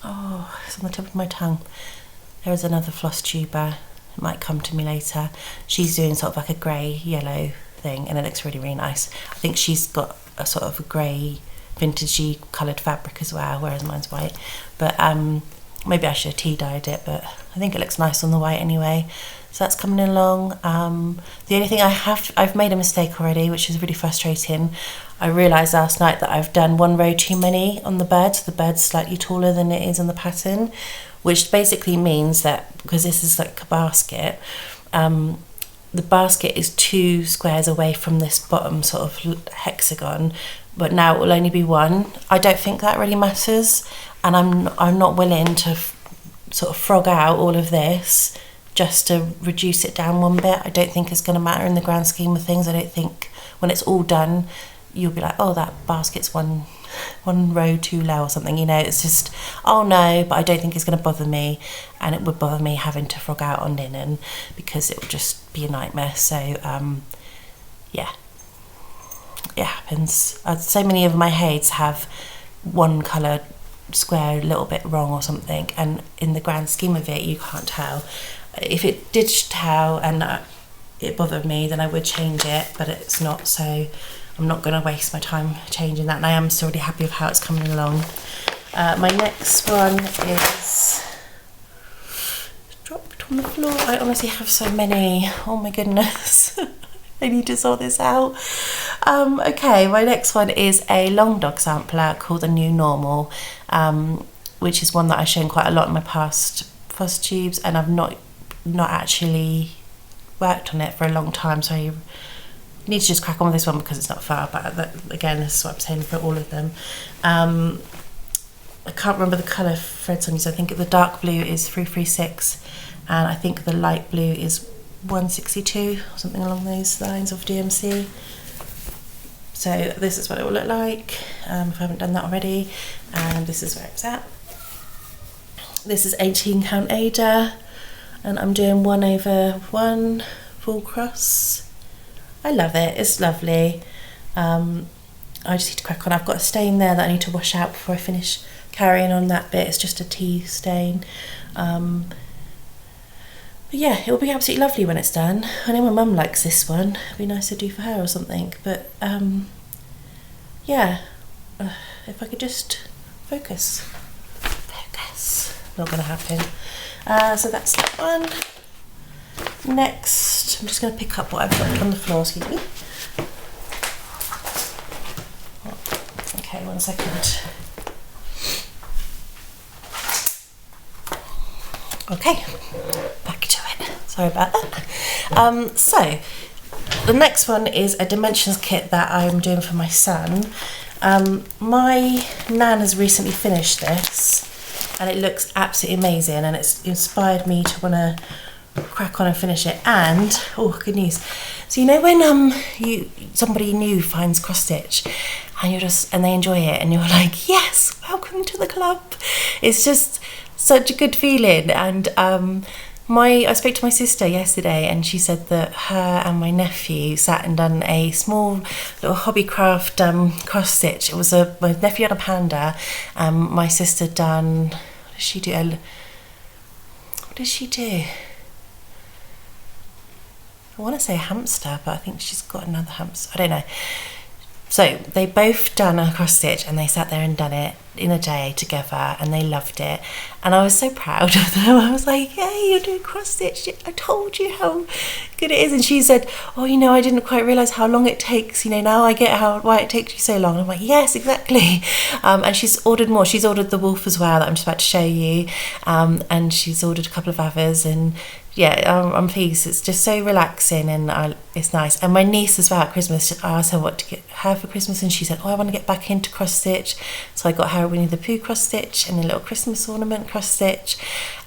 Oh, it's on the tip of my tongue. There is another Flosstuber, it might come to me later. She's doing sort of like a grey yellow thing, and it looks really, really nice. I think she's got a sort of a grey vintagey coloured fabric as well, whereas mine's white. But maybe I should have tea dyed it, but I think it looks nice on the white anyway. So that's coming along. The only thing I've made a mistake already, which is really frustrating. I realised last night that I've done 1 row too many on the bird, so the bird's slightly taller than it is on the pattern, which basically means that, because this is like a basket, the basket is 2 squares away from this bottom sort of hexagon, but now it will only be 1. I don't think that really matters, and I'm not willing to sort of frog out all of this just to reduce it down 1 bit. I don't think it's going to matter in the grand scheme of things. I don't think when it's all done you'll be like, oh, that basket's one row too low or something, you know. It's just, oh no, but I don't think it's going to bother me, and it would bother me having to frog out on linen because it would just be a nightmare. So yeah, it happens. So many of my heids have one colour square a little bit wrong or something, and in the grand scheme of it, you can't tell. If it did tell and it bothered me, then I would change it, but it's not, so I'm not going to waste my time changing that, and I am still really happy with how it's coming along. My next one is dropped on the floor. I honestly have so many, oh my goodness. I need to sort this out. Okay, my next one is a long dog sampler called The New Normal, which is one that I've shown quite a lot in my past Flosstubes, and I've not actually worked on it for a long time, so you need to just crack on with this one because it's not far, but again, this is what I'm saying for all of them. I can't remember the colour threads on these. I think the dark blue is 336, and I think the light blue is 162 or something along those lines of DMC. So this is what it will look like if I haven't done that already, and this is where it's at. This is 18 count Ada, and I'm doing 1/1 full cross. I love it, it's lovely. I just need to crack on. I've got a stain there that I need to wash out before I finish carrying on that bit. It's just a tea stain. But yeah, it will be absolutely lovely when it's done. I know my mum likes this one. It'd be nice to do for her or something, but yeah, if I could just focus. Not gonna happen. So that's that one. Next, I'm just going to pick up what I've got on the floor, excuse me. Okay, 1 second. Okay, back to it. Sorry about that. So, the next one is a dimensions kit that I'm doing for my son. My nan has recently finished this, and it looks absolutely amazing, and it's inspired me to want to crack on and finish it. And oh, good news, so you know when somebody new finds cross stitch and they enjoy it, and you're like, yes, welcome to the club. It's just such a good feeling. And I spoke to my sister yesterday, and she said that her and my nephew sat and done a small little hobby craft cross stitch. It was my nephew had a panda, my sister done, what did she do? I want to say hamster, but I think she's got another hamster. I don't know. So they both done a cross stitch, and they sat there and done it in a day together, and they loved it. And I was so proud of them. I was like, hey, you're doing cross stitch. I told you how good it is. And she said, oh, you know, I didn't quite realise how long it takes. You know, now I get why it takes you so long. And I'm like, yes, exactly. And she's ordered more. She's ordered the wolf as well that I'm just about to show you. And she's ordered a couple of others. And yeah, I'm pleased. It's just so relaxing, and it's nice. And my niece as well at Christmas, I asked her what to get her for Christmas, and she said, oh, I want to get back into cross stitch. So I got her a Winnie the Pooh cross stitch and a little Christmas ornament cross stitch.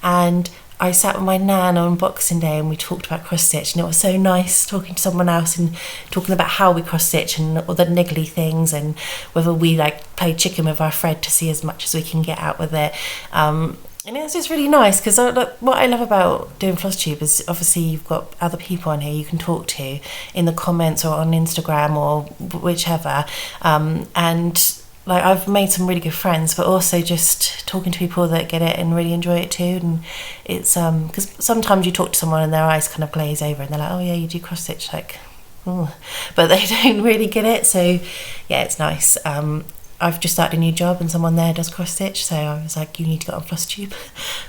And I sat with my nan on Boxing Day, and we talked about cross stitch, and it was so nice talking to someone else and talking about how we cross stitch and all the niggly things, and whether we like play chicken with our thread to see as much as we can get out with it. And it's just really nice, because what I love about doing Flosstube is obviously you've got other people on here you can talk to in the comments or on Instagram or whichever, and like I've made some really good friends, but also just talking to people that get it and really enjoy it too. And it's because sometimes you talk to someone and their eyes kind of glaze over and they're like, oh yeah, you do cross stitch, like, oh, but they don't really get it. So yeah, it's nice. I've just started a new job, and someone there does cross stitch, so I was like, you need to get on Flosstube.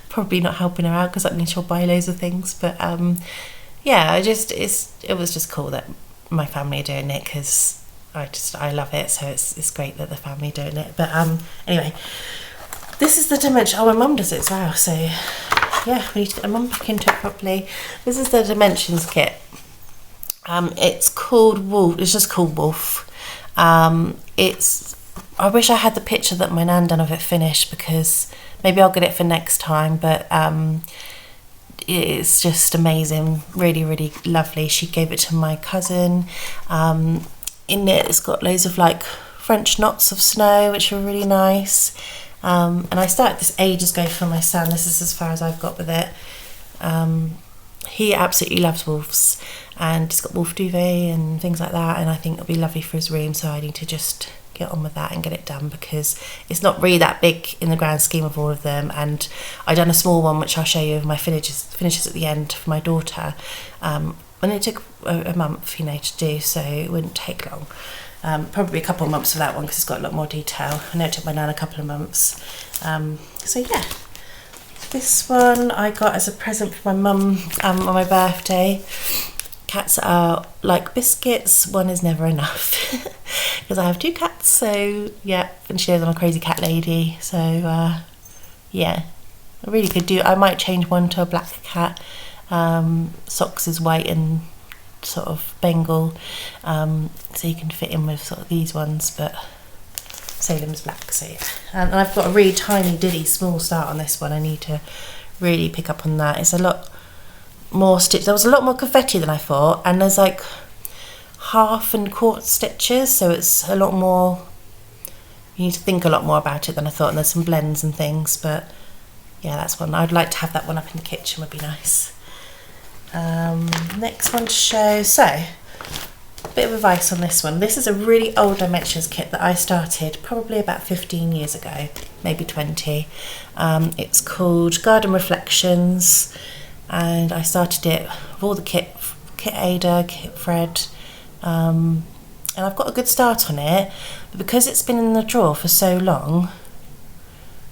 Probably not helping her out because that means she'll buy loads of things, but yeah, it was just cool that my family are doing it, because I love it. So it's great that the family are doing it. But anyway, this is the dimension. Oh, my mum does it as well, so yeah, we need to get my mum back into it properly. This is the dimensions kit. It's called Wolf. It's just called Wolf. I wish I had the picture that my nan done of it finished, because maybe I'll get it for next time, but it's just amazing, really, really lovely. She gave it to my cousin, in it. It's got loads of like French knots of snow, which are really nice. And I started this ages ago for my son. This is as far as I've got with it. He absolutely loves wolves, and he's got wolf duvet and things like that, and I think it'll be lovely for his room, so I need to just get on with that and get it done, because it's not really that big in the grand scheme of all of them. And I done a small one which I'll show you of my finishes at the end for my daughter, and it took a month, you know, to do, so it wouldn't take long. Probably a couple of months for that one because it's got a lot more detail. I know it took my nan a couple of months. So yeah, this one I got as a present for my mum on my birthday. Cats are like biscuits, one is never enough because I have 2 cats, so yeah, and she knows I'm a crazy cat lady, so yeah, I really could do. I might change one to a black cat. Socks is white and sort of Bengal, so you can fit in with sort of these ones, but Salem's black, so yeah. And I've got a really tiny diddy small start on this one. I need to really pick up on that. It's a lot more stitch. There was a lot more confetti than I thought, and there's like half and quarter stitches, so it's a lot more, you need to think a lot more about it than I thought, and there's some blends and things, but yeah, that's one. I'd like to have that one up in the kitchen, would be nice. Next one to show, so a bit of advice on this one. This is a really old dimensions kit that I started probably about 15 years ago, maybe 20. It's called Garden Reflections, and I started it with all the kit Ada, kit Fred, and I've got a good start on it, but because it's been in the drawer for so long,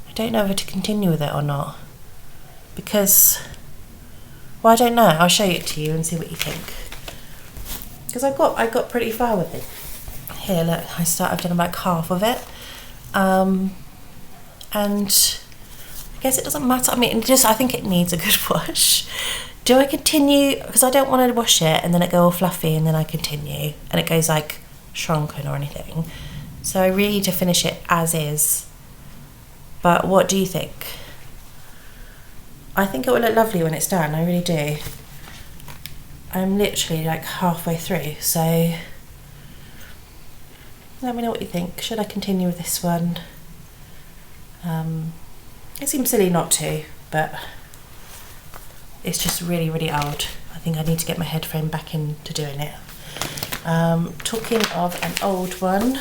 I don't know whether to continue with it or not, because, well, I don't know. I'll show it to you and see what you think, because I got pretty far with it. Here, look, I've done about half of it, and I guess it doesn't matter. I mean, I think it needs a good wash. Do I continue? Because I don't want to wash it and then it go all fluffy and then I continue and it goes like shrunken or anything. So I really need to finish it as is. But what do you think? I think it will look lovely when it's done, I really do. I'm literally like halfway through, so let me know what you think. Should I continue with this one? It seems silly not to, but it's just really, really old. I think I need to get my head frame back into doing it. Talking of an old one,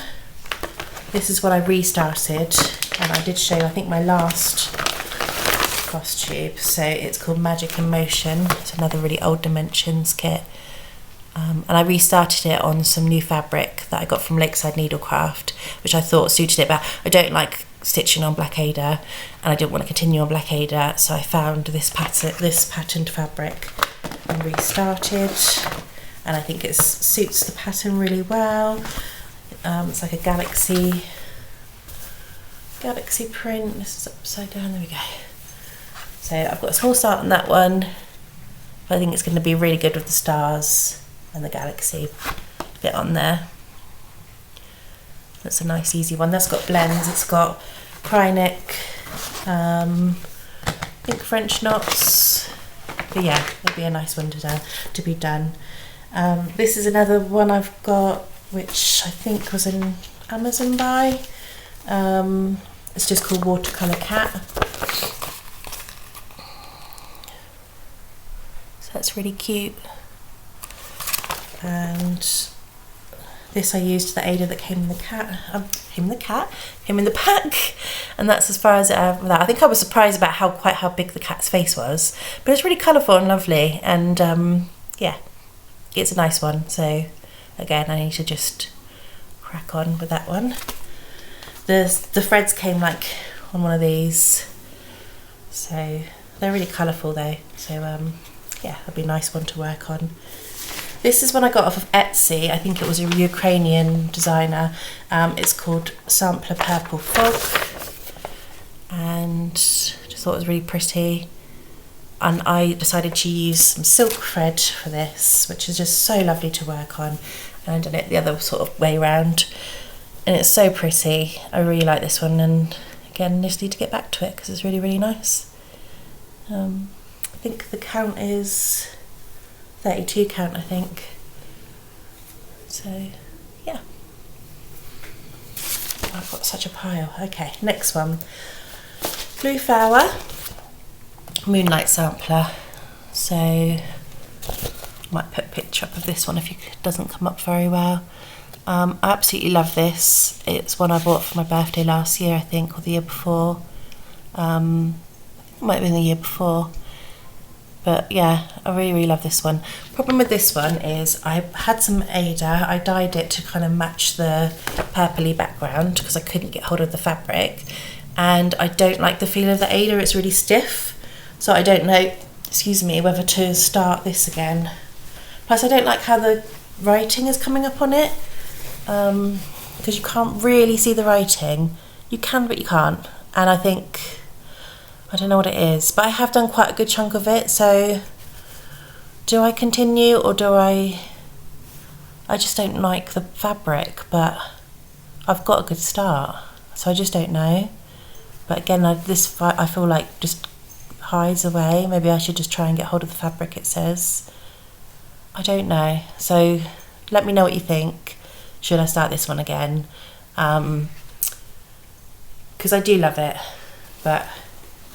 this is what I restarted, and I did show, I think, my last Flosstube. So it's called Magic in Motion. It's another really old dimensions kit. And I restarted it on some new fabric that I got from Lakeside Needlecraft, which I thought suited it, but I don't like stitching on black Ada, and I didn't want to continue on black Ada, so I found this patterned fabric and restarted, and I think it suits the pattern really well. It's like a galaxy print. This is upside down, there we go. So I've got a small start on that one, but I think it's going to be really good with the stars and the galaxy bit on there. That's a nice easy one. That's got blends, it's got cry neck, I think French knots, but yeah, it'll be a nice one to be done. This is another one I've got, which I think was an Amazon buy. It's just called Watercolour Cat. So that's really cute. And this I used the Ada that came in the pack, and that's as far as I have with that. I think I was surprised about how big the cat's face was, but it's really colourful and lovely, and yeah, it's a nice one. So again, I need to just crack on with that one. The threads came like on one of these, so they're really colourful though. So yeah, that'd be a nice one to work on. This is one I got off of Etsy. I think it was a Ukrainian designer. It's called Sampler Purple Fog, and just thought it was really pretty. And I decided to use some silk thread for this, which is just so lovely to work on. And I did it the other sort of way around, and it's so pretty. I really like this one, and again, just need to get back to it because it's really, really nice. I think the count is 32 count, I think. So yeah. got such a pile. Okay, next one. Blue Flower Moonlight Sampler. So I might put a picture up of this one if it doesn't come up very well. I absolutely love this. It's one I bought for my birthday last year, I think, or the year before. I think it might have been the year before. But yeah, I really love this one. Problem with this one is I had some Ada. I dyed it to kind of match the purpley background because I couldn't get hold of the fabric. And I don't like the feel of the Ada, it's really stiff. So I don't know, excuse me, whether to start this again. Plus I don't like how the writing is coming up on it. Because you can't really see the writing. You can, but you can't. And I think, I don't know what it is, but I have done quite a good chunk of it, so do I continue or do I just don't like the fabric, but I've got a good start, so I just don't know. But again, this I feel like just hides away. Maybe I should just try and get hold of the fabric, it says. I don't know, so let me know what you think. Should I start this one again? Because I do love it, but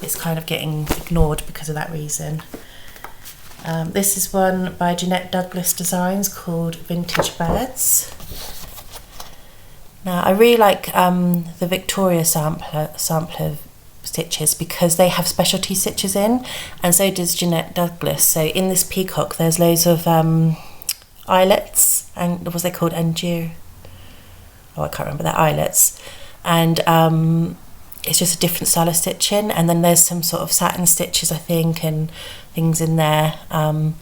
it's kind of getting ignored because of that reason. This is one by Jeanette Douglas Designs called Vintage Birds. Now I really like the Victoria sampler stitches because they have specialty stitches in, and so does Jeanette Douglas. So in this peacock there's loads of eyelets, and what was they called? Angier. Oh, I can't remember, they're eyelets. And it's just a different style of stitching, and then there's some sort of satin stitches I think and things in there. And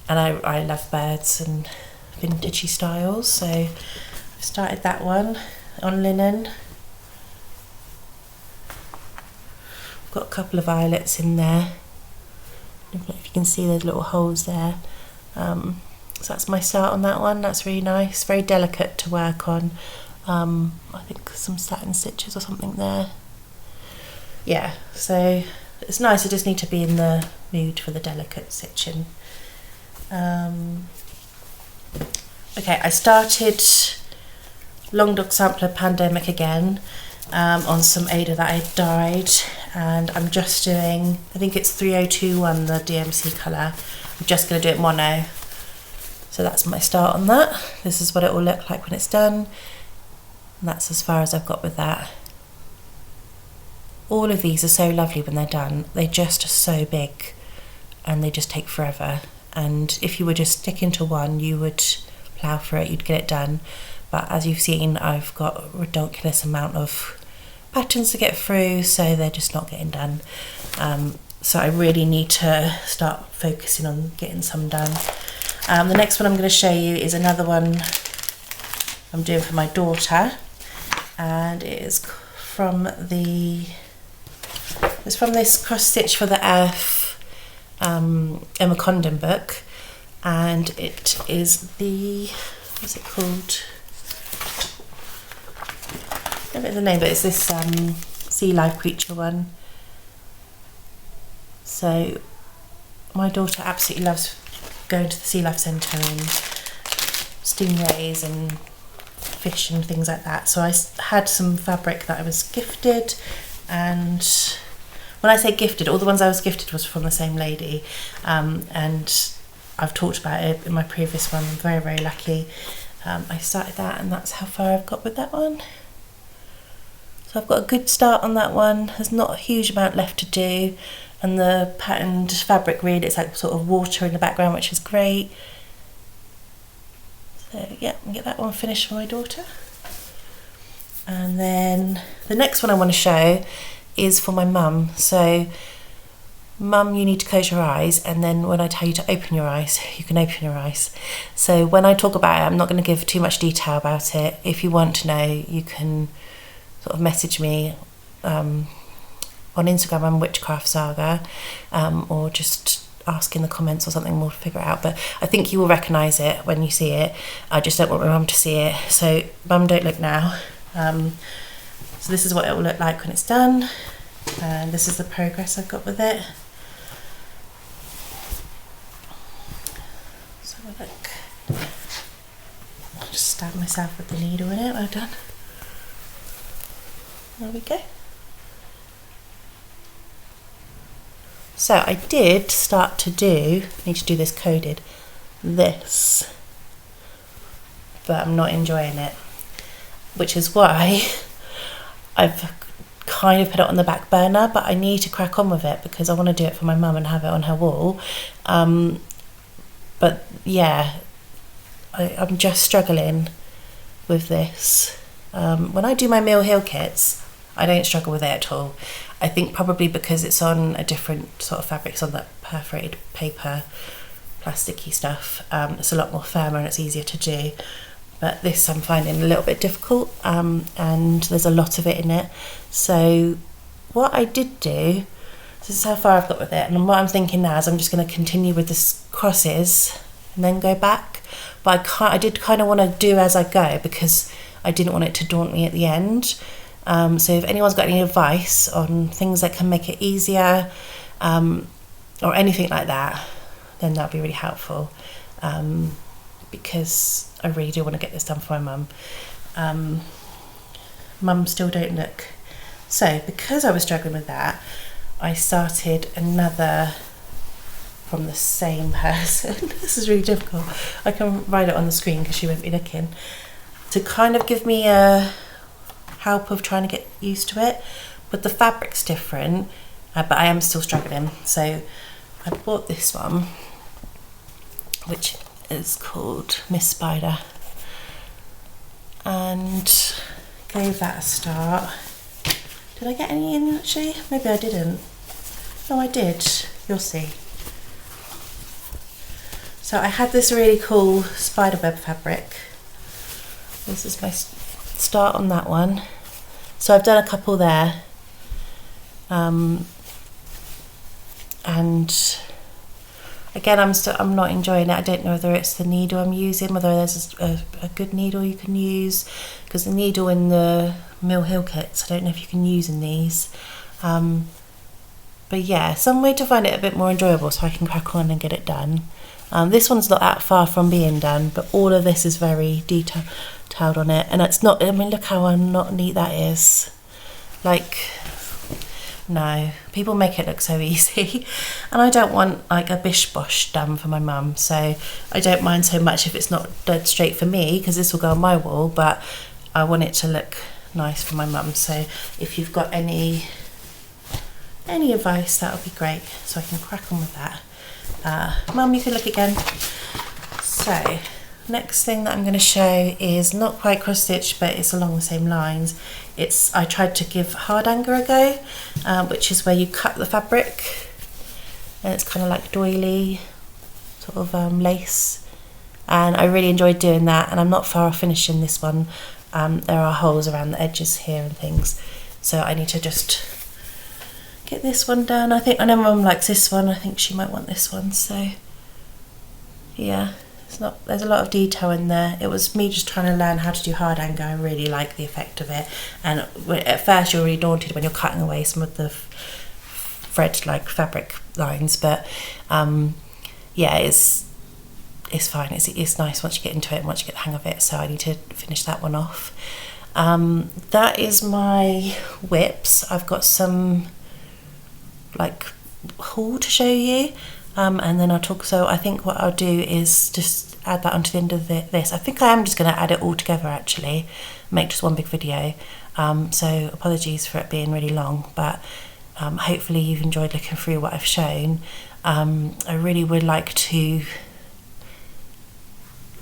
I love birds and vintagey styles, so I've started that one on linen. I've got a couple of eyelets in there. I don't know if you can see those little holes there. So that's my start on that one. That's really nice, very delicate to work on. I think some satin stitches or something there. Yeah, so it's nice. I just need to be in the mood for the delicate stitching. Okay, I started Long Dog Sampler Pandemic again on some Ada that I dyed, and I'm just doing, I think it's 3021, the DMC colour. I'm just going to do it mono. So that's my start on that. This is what it will look like when it's done. And that's as far as I've got with that. All of these are so lovely when they're done. They just are so big and they just take forever. And if you were just sticking to one, you would plough for it, you'd get it done. But as you've seen, I've got a ridiculous amount of patterns to get through, so they're just not getting done. So I really need to start focusing on getting some done. The next one I'm going to show you is another one I'm doing for my daughter, and it is from this cross stitch for the Earth Emma Condon book, and it is the, what's it called? I don't know the name, but it's this sea life creature one. So my daughter absolutely loves going to the Sea Life Centre and stingrays and fish and things like that. So I had some fabric that I was gifted, and when I say gifted, all the ones I was gifted was from the same lady, and I've talked about it in my previous one. I'm very, very lucky. I started that, and that's how far I've got with that one. So I've got a good start on that one. There's not a huge amount left to do, and the patterned fabric really, it's like sort of water in the background, which is great. So yeah, I'll get that one finished for my daughter. And then the next one I want to show is for my mum. So mum, you need to close your eyes, and then when I tell you to open your eyes, you can open your eyes. So when I talk about it, I'm not going to give too much detail about it. If you want to know, you can sort of message me on Instagram, I'm Witchcraft Saga, or just ask in the comments or something, we'll figure it out. But I think you will recognise it when you see it. I just don't want my mum to see it. So mum, don't look now. So this is what it will look like when it's done, and this is the progress I've got with it. So look, I'll just stab myself with the needle in it. Well done. There we go. So I did start to do, I need to do this coded, this, but I'm not enjoying it, which is why I've kind of put it on the back burner, but I need to crack on with it because I want to do it for my mum and have it on her wall. But yeah, I'm just struggling with this. When I do my Mill Hill kits, I don't struggle with it at all. I think probably because it's on a different sort of fabric, it's on that perforated paper, plasticky stuff. It's a lot more firmer and it's easier to do. But this I'm finding a little bit difficult, and there's a lot of it in it. So what I did do, this is how far I've got with it, and what I'm thinking now is I'm just going to continue with the crosses and then go back. But I did kind of want to do as I go because I didn't want it to daunt me at the end. So if anyone's got any advice on things that can make it easier, or anything like that, then that'd be really helpful, because I really do want to get this done for my mum. Mum still don't look. So because I was struggling with that, I started another from the same person. This is really difficult. I can write it on the screen because she won't be looking, to kind of give me a help of trying to get used to it. But the fabric's different, but I am still struggling. So I bought this one, which is called Miss Spider, and gave that a start. Did I get any in actually? Maybe I didn't. No, I did. You'll see. So I had this really cool spiderweb fabric. This is my start on that one. So I've done a couple there, and again I'm not enjoying it. I don't know whether it's the needle I'm using, whether there's a good needle you can use, because the needle in the Mill Hill kits I don't know if you can use in these, but yeah, some way to find it a bit more enjoyable so I can crack on and get it done. This one's not that far from being done, but all of this is very detailed on it, and it's not, I mean, look how not neat that is. Like, no, people make it look so easy, and I don't want like a bish bosh done for my mum, so I don't mind so much if it's not dead straight for me, because this will go on my wall, but I want it to look nice for my mum. So if you've got any advice, that would be great, so I can crack on with that. Mum, you can look again. So next thing that I'm going to show is not quite cross stitch, but it's along the same lines. I tried to give hard anger a go, which is where you cut the fabric, and it's kind of like doily sort of lace, and I really enjoyed doing that, and I'm not far off finishing this one. There are holes around the edges here and things, so I need to just get this one done. I know Mum likes this one. I think she might want this one. So yeah, there's a lot of detail in there. It was me just trying to learn how to do hard anger. I really like the effect of it, and at first you're really daunted when you're cutting away some of the thread like fabric lines, but yeah, it's fine. It's nice once you get into it and once you get the hang of it. So I need to finish that one off. That is my whips. I've got some like haul to show you, and then I'll talk. So I think what I'll do is just add that onto the end of this. I think I am just going to add it all together actually, make just one big video. So apologies for it being really long, but hopefully you've enjoyed looking through what I've shown. I really would like to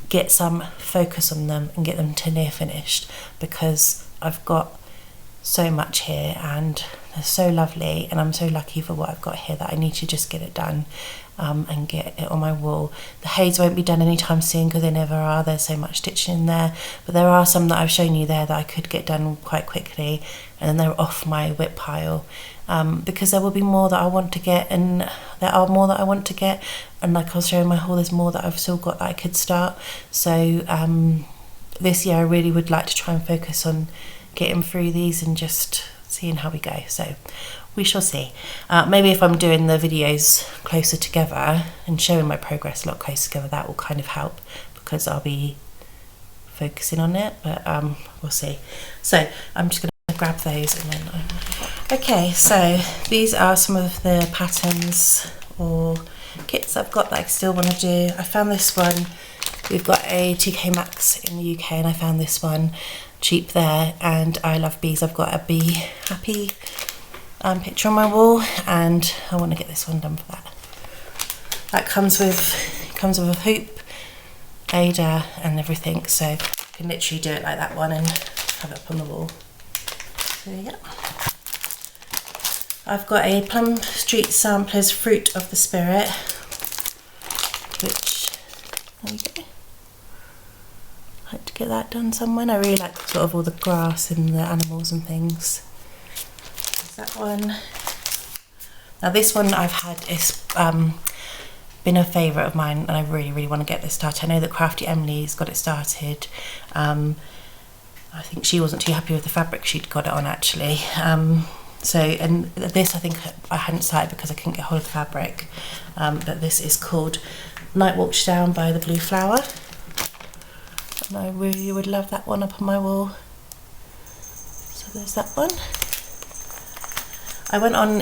get some focus on them and get them to near finished, because I've got so much here and they're so lovely, and I'm so lucky for what I've got here that I need to just get it done and get it on my wall. The hairs won't be done anytime soon because they never are. There's so much stitching in there, but there are some that I've shown you there that I could get done quite quickly, and then they're off my whip pile, because there will be more that I want to get, and there are more that I want to get, and like I was showing my haul, there's more that I've still got that I could start. So this year I really would like to try and focus on getting through these and just seeing how we go. So we shall see. Maybe if I'm doing the videos closer together and showing my progress a lot closer together, that will kind of help, because I'll be focusing on it, but we'll see. So I'm just going to grab those and then okay, so these are some of the patterns or kits I've got that I still want to do. I found this one, we've got a 2K Max in the UK and I found this one cheap there, and I love bees. I've got a bee happy picture on my wall and I want to get this one done for that. That comes with a hoop, Ada and everything, so you can literally do it like that one and have it up on the wall. So yeah. I've got a Plum Street Samplers Fruit of the Spirit, which, there we go. I like to get that done somewhere. I really like sort of all the grass and the animals and things. There's that one. Now this one I've had, it's been a favourite of mine and I really want to get this started. I know that Crafty Emily's got it started. I think she wasn't too happy with the fabric she'd got it on actually. So, and this I think I hadn't started because I couldn't get hold of the fabric. But this is called Night Walks Down by the Blue Flower. And I really would love that one up on my wall. So there's that one. I went on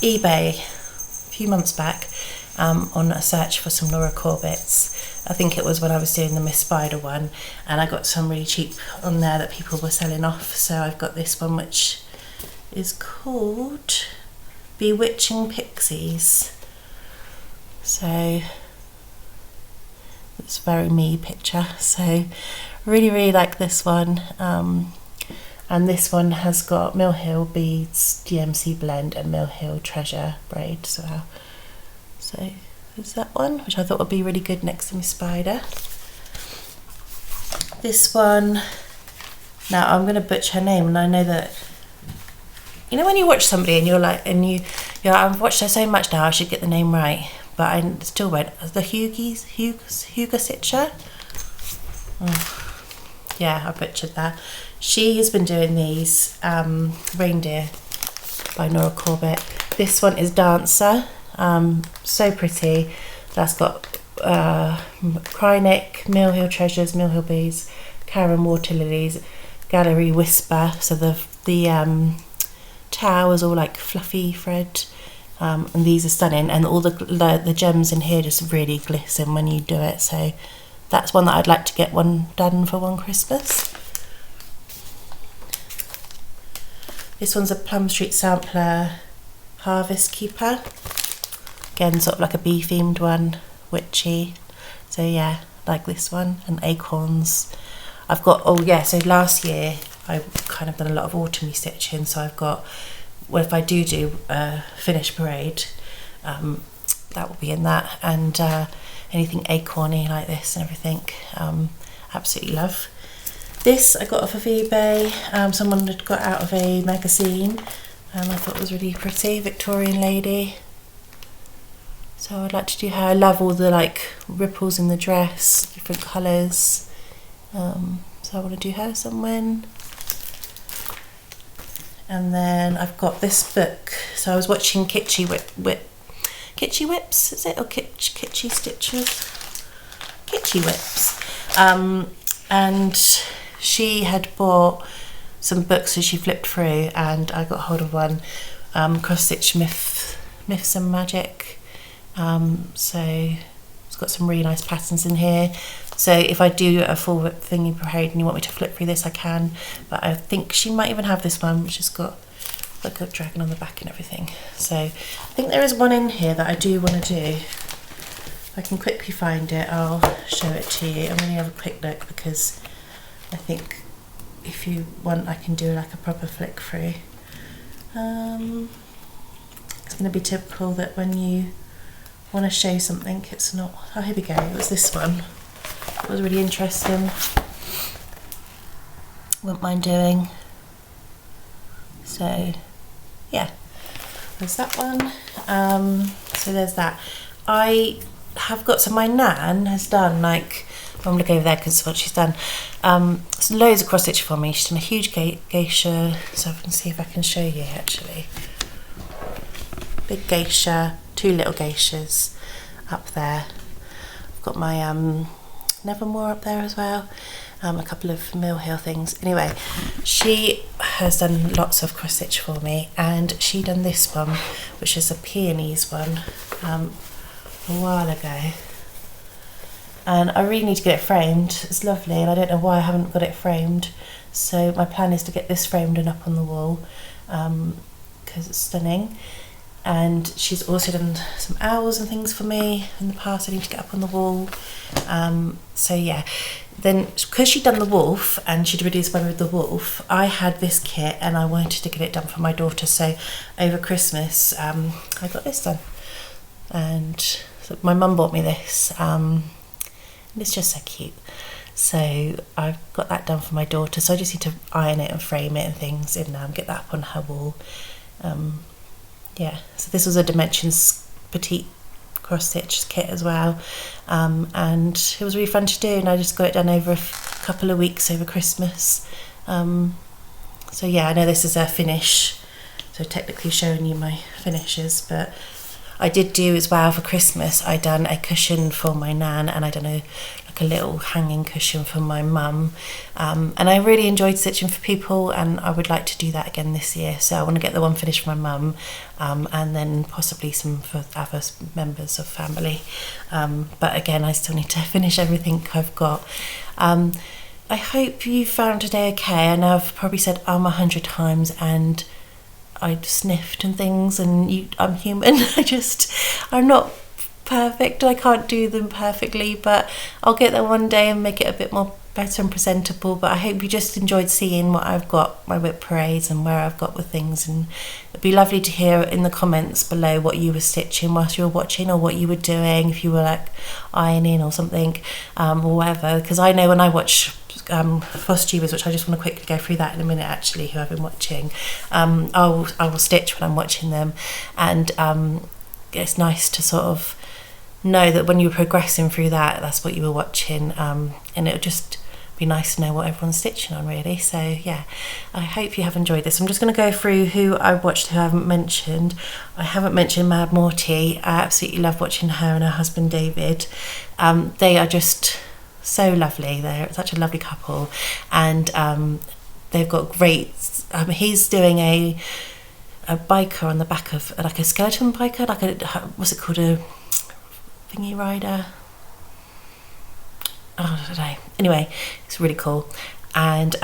eBay a few months back on a search for some Laura Corbett's. I think it was when I was doing the Miss Spider one, and I got some really cheap on there that people were selling off. So I've got this one which is called Bewitching Pixies. So it's a very me picture. So really like this one. And this one has got Mill Hill Beads, DMC Blend and Mill Hill Treasure Braid as well. So there's that one, which I thought would be really good next to my spider. This one, now I'm going to butcher her name, and I know that, you know when you watch somebody and you're like, I've watched her so much now, I should get the name right, but I still won't. The Huga Sitcher? Oh, yeah, I butchered that. She has been doing these Reindeer by Nora Corbett. This one is Dancer. So pretty. That's got Krynic, Mill Hill Treasures, Mill Hill Bees, Karen Water Lilies, Gallery Whisper. So the towel is all like fluffy thread, and these are stunning. And all the gems in here just really glisten when you do it. So that's one that I'd like to get one done for one Christmas. This one's a Plum Street Sampler Harvest Keeper. Again, sort of like a bee themed one, witchy. So yeah, like this one, and acorns. I've got, oh yeah, so last year I kind of done a lot of autumny stitching, so I've got, well, if I do a finished parade, that will be in that, and anything acorny like this and everything, absolutely love. This I got off of eBay. Someone had got out of a magazine and I thought it was really pretty, Victorian lady. So I'd like to do her. I love all the like ripples in the dress, different colours. So I want to do her somewhere. And then I've got this book. So I was watching Kitschy Whips, is it? Or Kitschy Stitches? Kitschy Whips. And she had bought some books, so she flipped through and I got hold of one, Cross Stitch Myths and Magic. So it's got some really nice patterns in here. So if I do a full whip thingy parade and you want me to flip through this, I can. But I think she might even have this one, which has got like a dragon on the back and everything. So I think there is one in here that I do want to do. If I can quickly find it, I'll show it to you. I'm going to have a quick look because I think if you want, I can do like a proper flick through. It's going to be typical that when you want to show something, it's not. Oh, here we go. It was this one. It was really interesting. Wouldn't mind doing. So, yeah, there's that one. So there's that. I have got, so my nan has done like, I'm going to go over there because it's what she's done. Loads of cross stitch for me. She's done a huge geisha, so I can see if I can show you actually. Big geisha, two little geishas up there. I've got my Nevermore up there as well. A couple of Mill Hill things. Anyway, she has done lots of cross stitch for me, and she done this one, which is a peonies one, a while ago, and I really need to get it framed. It's lovely, and I don't know why I haven't got it framed, so my plan is to get this framed and up on the wall, because it's stunning. And she's also done some owls and things for me in the past. I need to get up on the wall. So yeah, then because she'd done the wolf and she'd reduced one with the wolf, I had this kit and I wanted to get it done for my daughter. So over Christmas, I got this done, and so my mum bought me this, and it's just so cute. So I've got that done for my daughter. So I just need to iron it and frame it and things, and get that up on her wall. Yeah, so this was a Dimensions Petite cross stitch kit as well, and it was really fun to do, and I just got it done over a couple of weeks over Christmas. So yeah, I know this is a finish, so technically showing you my finishes, but I did do as well for Christmas, I done a cushion for my nan, and I done a little hanging cushion for my mum, and I really enjoyed stitching for people, and I would like to do that again this year. So I want to get the one finished for my mum, and then possibly some for other members of family, but again I still need to finish everything I've got. I hope you found today okay. I know I've probably said 100 times, and I sniffed and things, and I'm human. I'm not perfect. I can't do them perfectly, but I'll get there one day and make it a bit more better and presentable. But I hope you just enjoyed seeing what I've got, my WIP parades, and where I've got with things, and it'd be lovely to hear in the comments below what you were stitching whilst you were watching, or what you were doing, if you were like ironing or something, or whatever, because I know when I watch Flosstube, which I just want to quickly go through that in a minute actually, who I've been watching, I will stitch when I'm watching them, and it's nice to sort of know that when you were progressing through that, that's what you were watching, and it'll just be nice to know what everyone's stitching on, really. So yeah, I hope you have enjoyed this. I'm just going to go through who I watched, who I haven't mentioned. I haven't mentioned Mad Morty. I absolutely love watching her and her husband David. They are just so lovely. They're such a lovely couple, and they've got great, he's doing a biker on the back of, like a skeleton biker, like a, what's it called, a thingy rider, I don't know. Anyway, it's really cool, and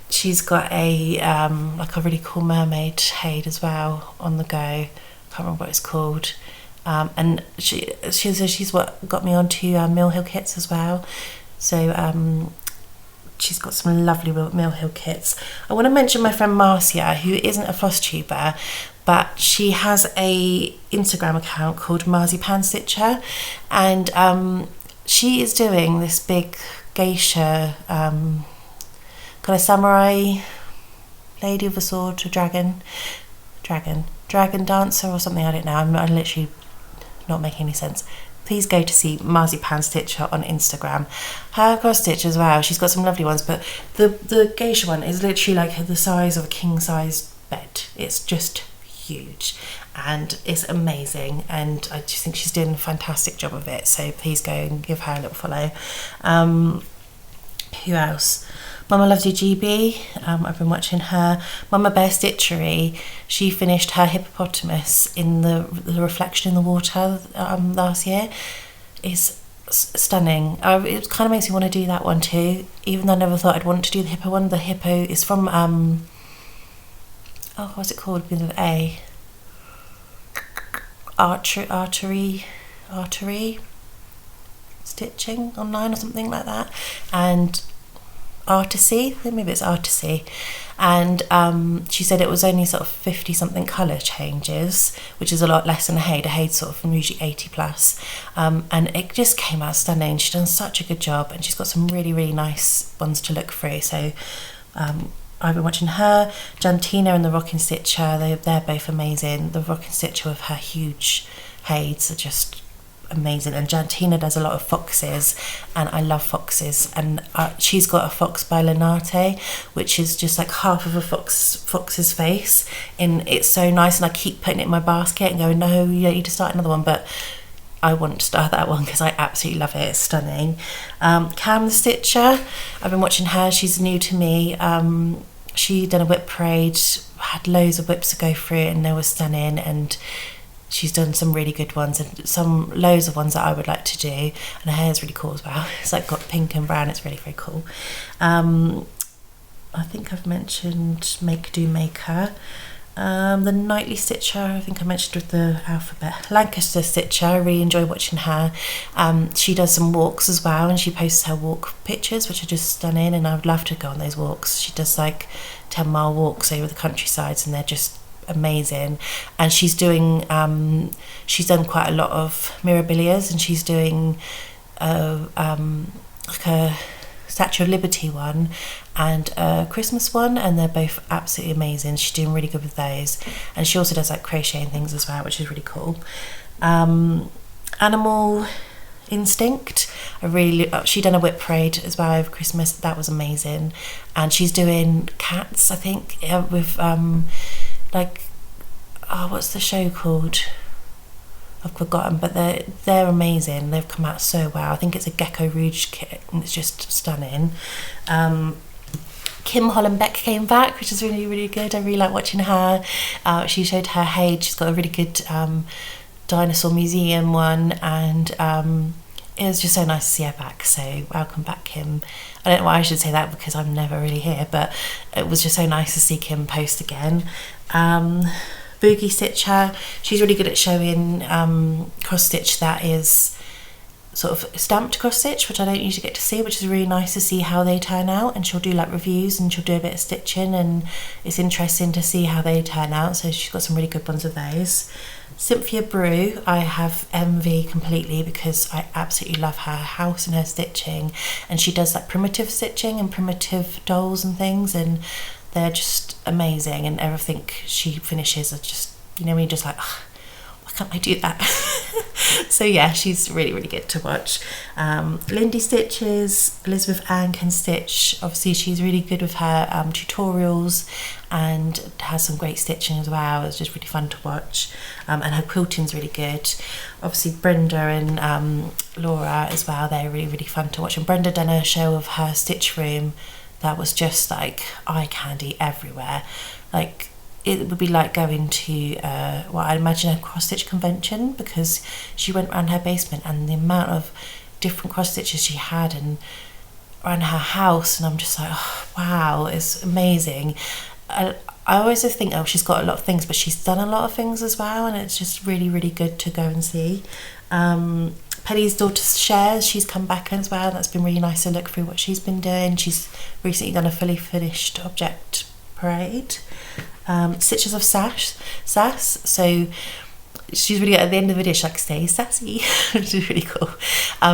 she's got a like a really cool mermaid shade as well on the go. I can't remember what it's called, and she's what got me onto Mill Hill kits as well. So she's got some lovely Mill Hill kits. I want to mention my friend Marcia, who isn't a floss tuber, but she has a Instagram account called Marzipan Stitcher, and she is doing this big geisha kind of samurai lady with a sword, a dragon dancer or something, I don't know, I'm literally not making any sense. Please go to see Marzipan Stitcher on Instagram. Her cross stitch as well, she's got some lovely ones, but the geisha one is literally like the size of a king size bed. It's just huge and it's amazing, and I just think she's doing a fantastic job of it, so please go and give her a little follow. Who else? Mama Loves You GB, I've been watching her. Mama Bear Stitchery, she finished her hippopotamus in the reflection in the water last year. It's stunning. It kind of makes me want to do that one too, even though I never thought I'd want to do the hippo one. The hippo is from oh, what's it called with an A? Artery stitching online or something like that, and Artisy, maybe it's Artisy, and she said it was only sort of 50 something colour changes, which is a lot less than a Haid. A Haid's sort of usually 80 plus, and it just came out stunning. She's done such a good job, and she's got some really nice ones to look through. So I've been watching her. Jantina and the Rocking Stitcher, they're both amazing. The Rocking Stitcher with her huge Haids are just amazing, and Jantina does a lot of foxes, and I love foxes, and she's got a fox by Lenate, which is just like half of a fox's face, and it's so nice, and I keep putting it in my basket and going, no, you don't need to start another one, but I want to start that one because I absolutely love it. It's stunning. Cam the Stitcher, I've been watching her. She's new to me. she done a whip parade, had loads of whips to go through, and they were stunning. And she's done some really good ones and loads of ones that I would like to do. And her hair is really cool as well. It's like got pink and brown. It's really very cool. I think I've mentioned Make Do Maker. The Nightly Stitcher, I think I mentioned with the alphabet. Lancaster Stitcher, I really enjoy watching her. She does some walks as well, and she posts her walk pictures, which are just stunning, and I would love to go on those walks. She does like 10-mile walks over the countrysides, and they're just amazing. And she's doing she's done quite a lot of mirabilias, and she's doing like a Statue of Liberty one and a Christmas one, and they're both absolutely amazing. She's doing really good with those, and she also does like crocheting things as well, which is really cool. Animal Instinct, she done a whip parade as well over Christmas. That was amazing. And she's doing cats, I think, with what's the show called? I've forgotten, but they're amazing. They've come out so well. I think it's a Gecko Rouge kit, and it's just stunning. Kim Hollenbeck came back, which is really, really good. I really like watching her. She showed her Hage. She's got a really good dinosaur museum one, and it was just so nice to see her back. So welcome back, Kim. I don't know why I should say that, because I'm never really here, but it was just so nice to see Kim post again. Boogie Stitcher, she's really good at showing cross stitch that is sort of stamped cross stitch, which I don't usually get to see, which is really nice to see how they turn out. And she'll do like reviews, and she'll do a bit of stitching, and it's interesting to see how they turn out. So she's got some really good ones of those. Cynthia Brew, I have envy completely, because I absolutely love her house and her stitching, and she does like primitive stitching and primitive dolls and things, and they're just amazing, and everything she finishes are just, you know, when you're just like, oh, why can't I do that? So yeah, she's really, really good to watch. Lindy Stitches, Elizabeth Ann can stitch. Obviously she's really good with her tutorials, and has some great stitching as well. It's just really fun to watch, and her quilting's really good. Obviously Brenda and Laura as well, they're really, really fun to watch. And Brenda done a show of her stitch room that was just like eye candy everywhere. Like, it would be like going to I imagine a cross stitch convention, because she went around her basement, and the amount of different cross stitches she had and around her house, and I'm just like, oh, wow, it's amazing. I always think, oh, she's got a lot of things, but she's done a lot of things as well, and it's just really, really good to go and see. Penny's daughter Shares, she's come back as well. That's been really nice to look through what she's been doing. She's recently done a fully finished object parade. Stitches of Sass, so she's really, at the end of the video, she's like, stay sassy, which is really cool.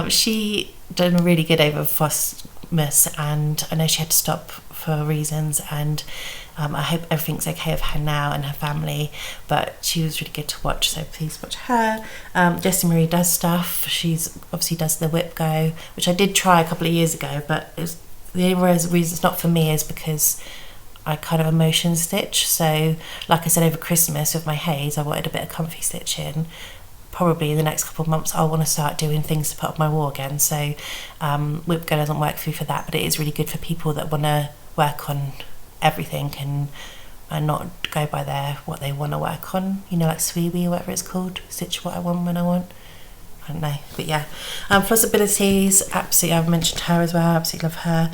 She done really good over Frostmas, and I know she had to stop for reasons, and I hope everything's okay with her now and her family, but she was really good to watch, so please watch her. Jessie Marie does stuff. She's obviously does the whip go, which I did try a couple of years ago, but the only reason it's not for me is because I kind of emotion stitch. So like I said, over Christmas with my Haze, I wanted a bit of comfy stitching. Probably in the next couple of months I'll want to start doing things to put on my wall again, so whip go doesn't work for that, but it is really good for people that want to work on everything and not go by what they want to work on, you know, like Sweetie or whatever it's called, stitch what I want when I want, I don't know. But yeah, Flosstabilities, absolutely, I've mentioned her as well, absolutely love her.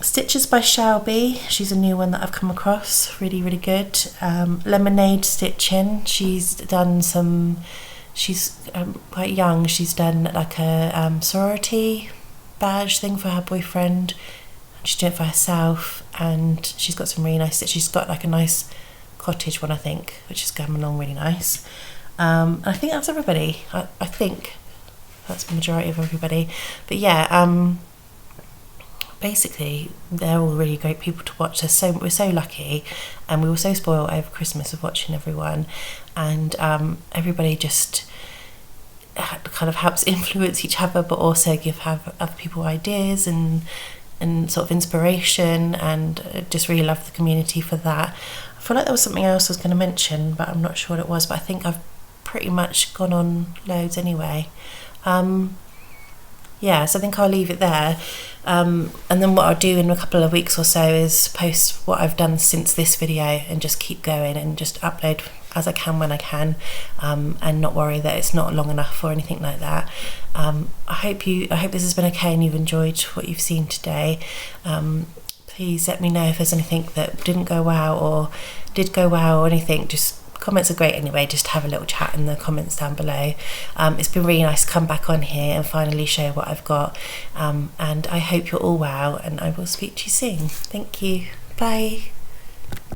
Stitches by Shelby, she's a new one that I've come across, really, really good. Lemonade Stitching, she's done some, she's quite young, she's done like a sorority badge thing for her boyfriend. She's doing it for herself, and she's got some really nice stitches. She's got like a nice cottage one, I think, which is coming along really nice. And I think that's everybody. I think that's the majority of everybody. But yeah, basically they're all really great people to watch. We're so lucky, and we were so spoiled over Christmas of watching everyone, and everybody just kind of helps influence each other, but also have other people ideas and sort of inspiration, and just really love the community for that. I feel like there was something else I was going to mention, but I'm not sure what it was, but I think I've pretty much gone on loads anyway. yeah, so I think I'll leave it there. And then what I'll do in a couple of weeks or so is post what I've done since this video and just keep going and just upload as I can when I can, and not worry that it's not long enough or anything like that. I hope this has been okay and you've enjoyed what you've seen today. Please let me know if there's anything that didn't go well or did go well or anything. Just comments are great anyway, just have a little chat in the comments down below. It's been really nice to come back on here and finally show what I've got, and I hope you're all well, and I will speak to you soon. Thank you. Bye.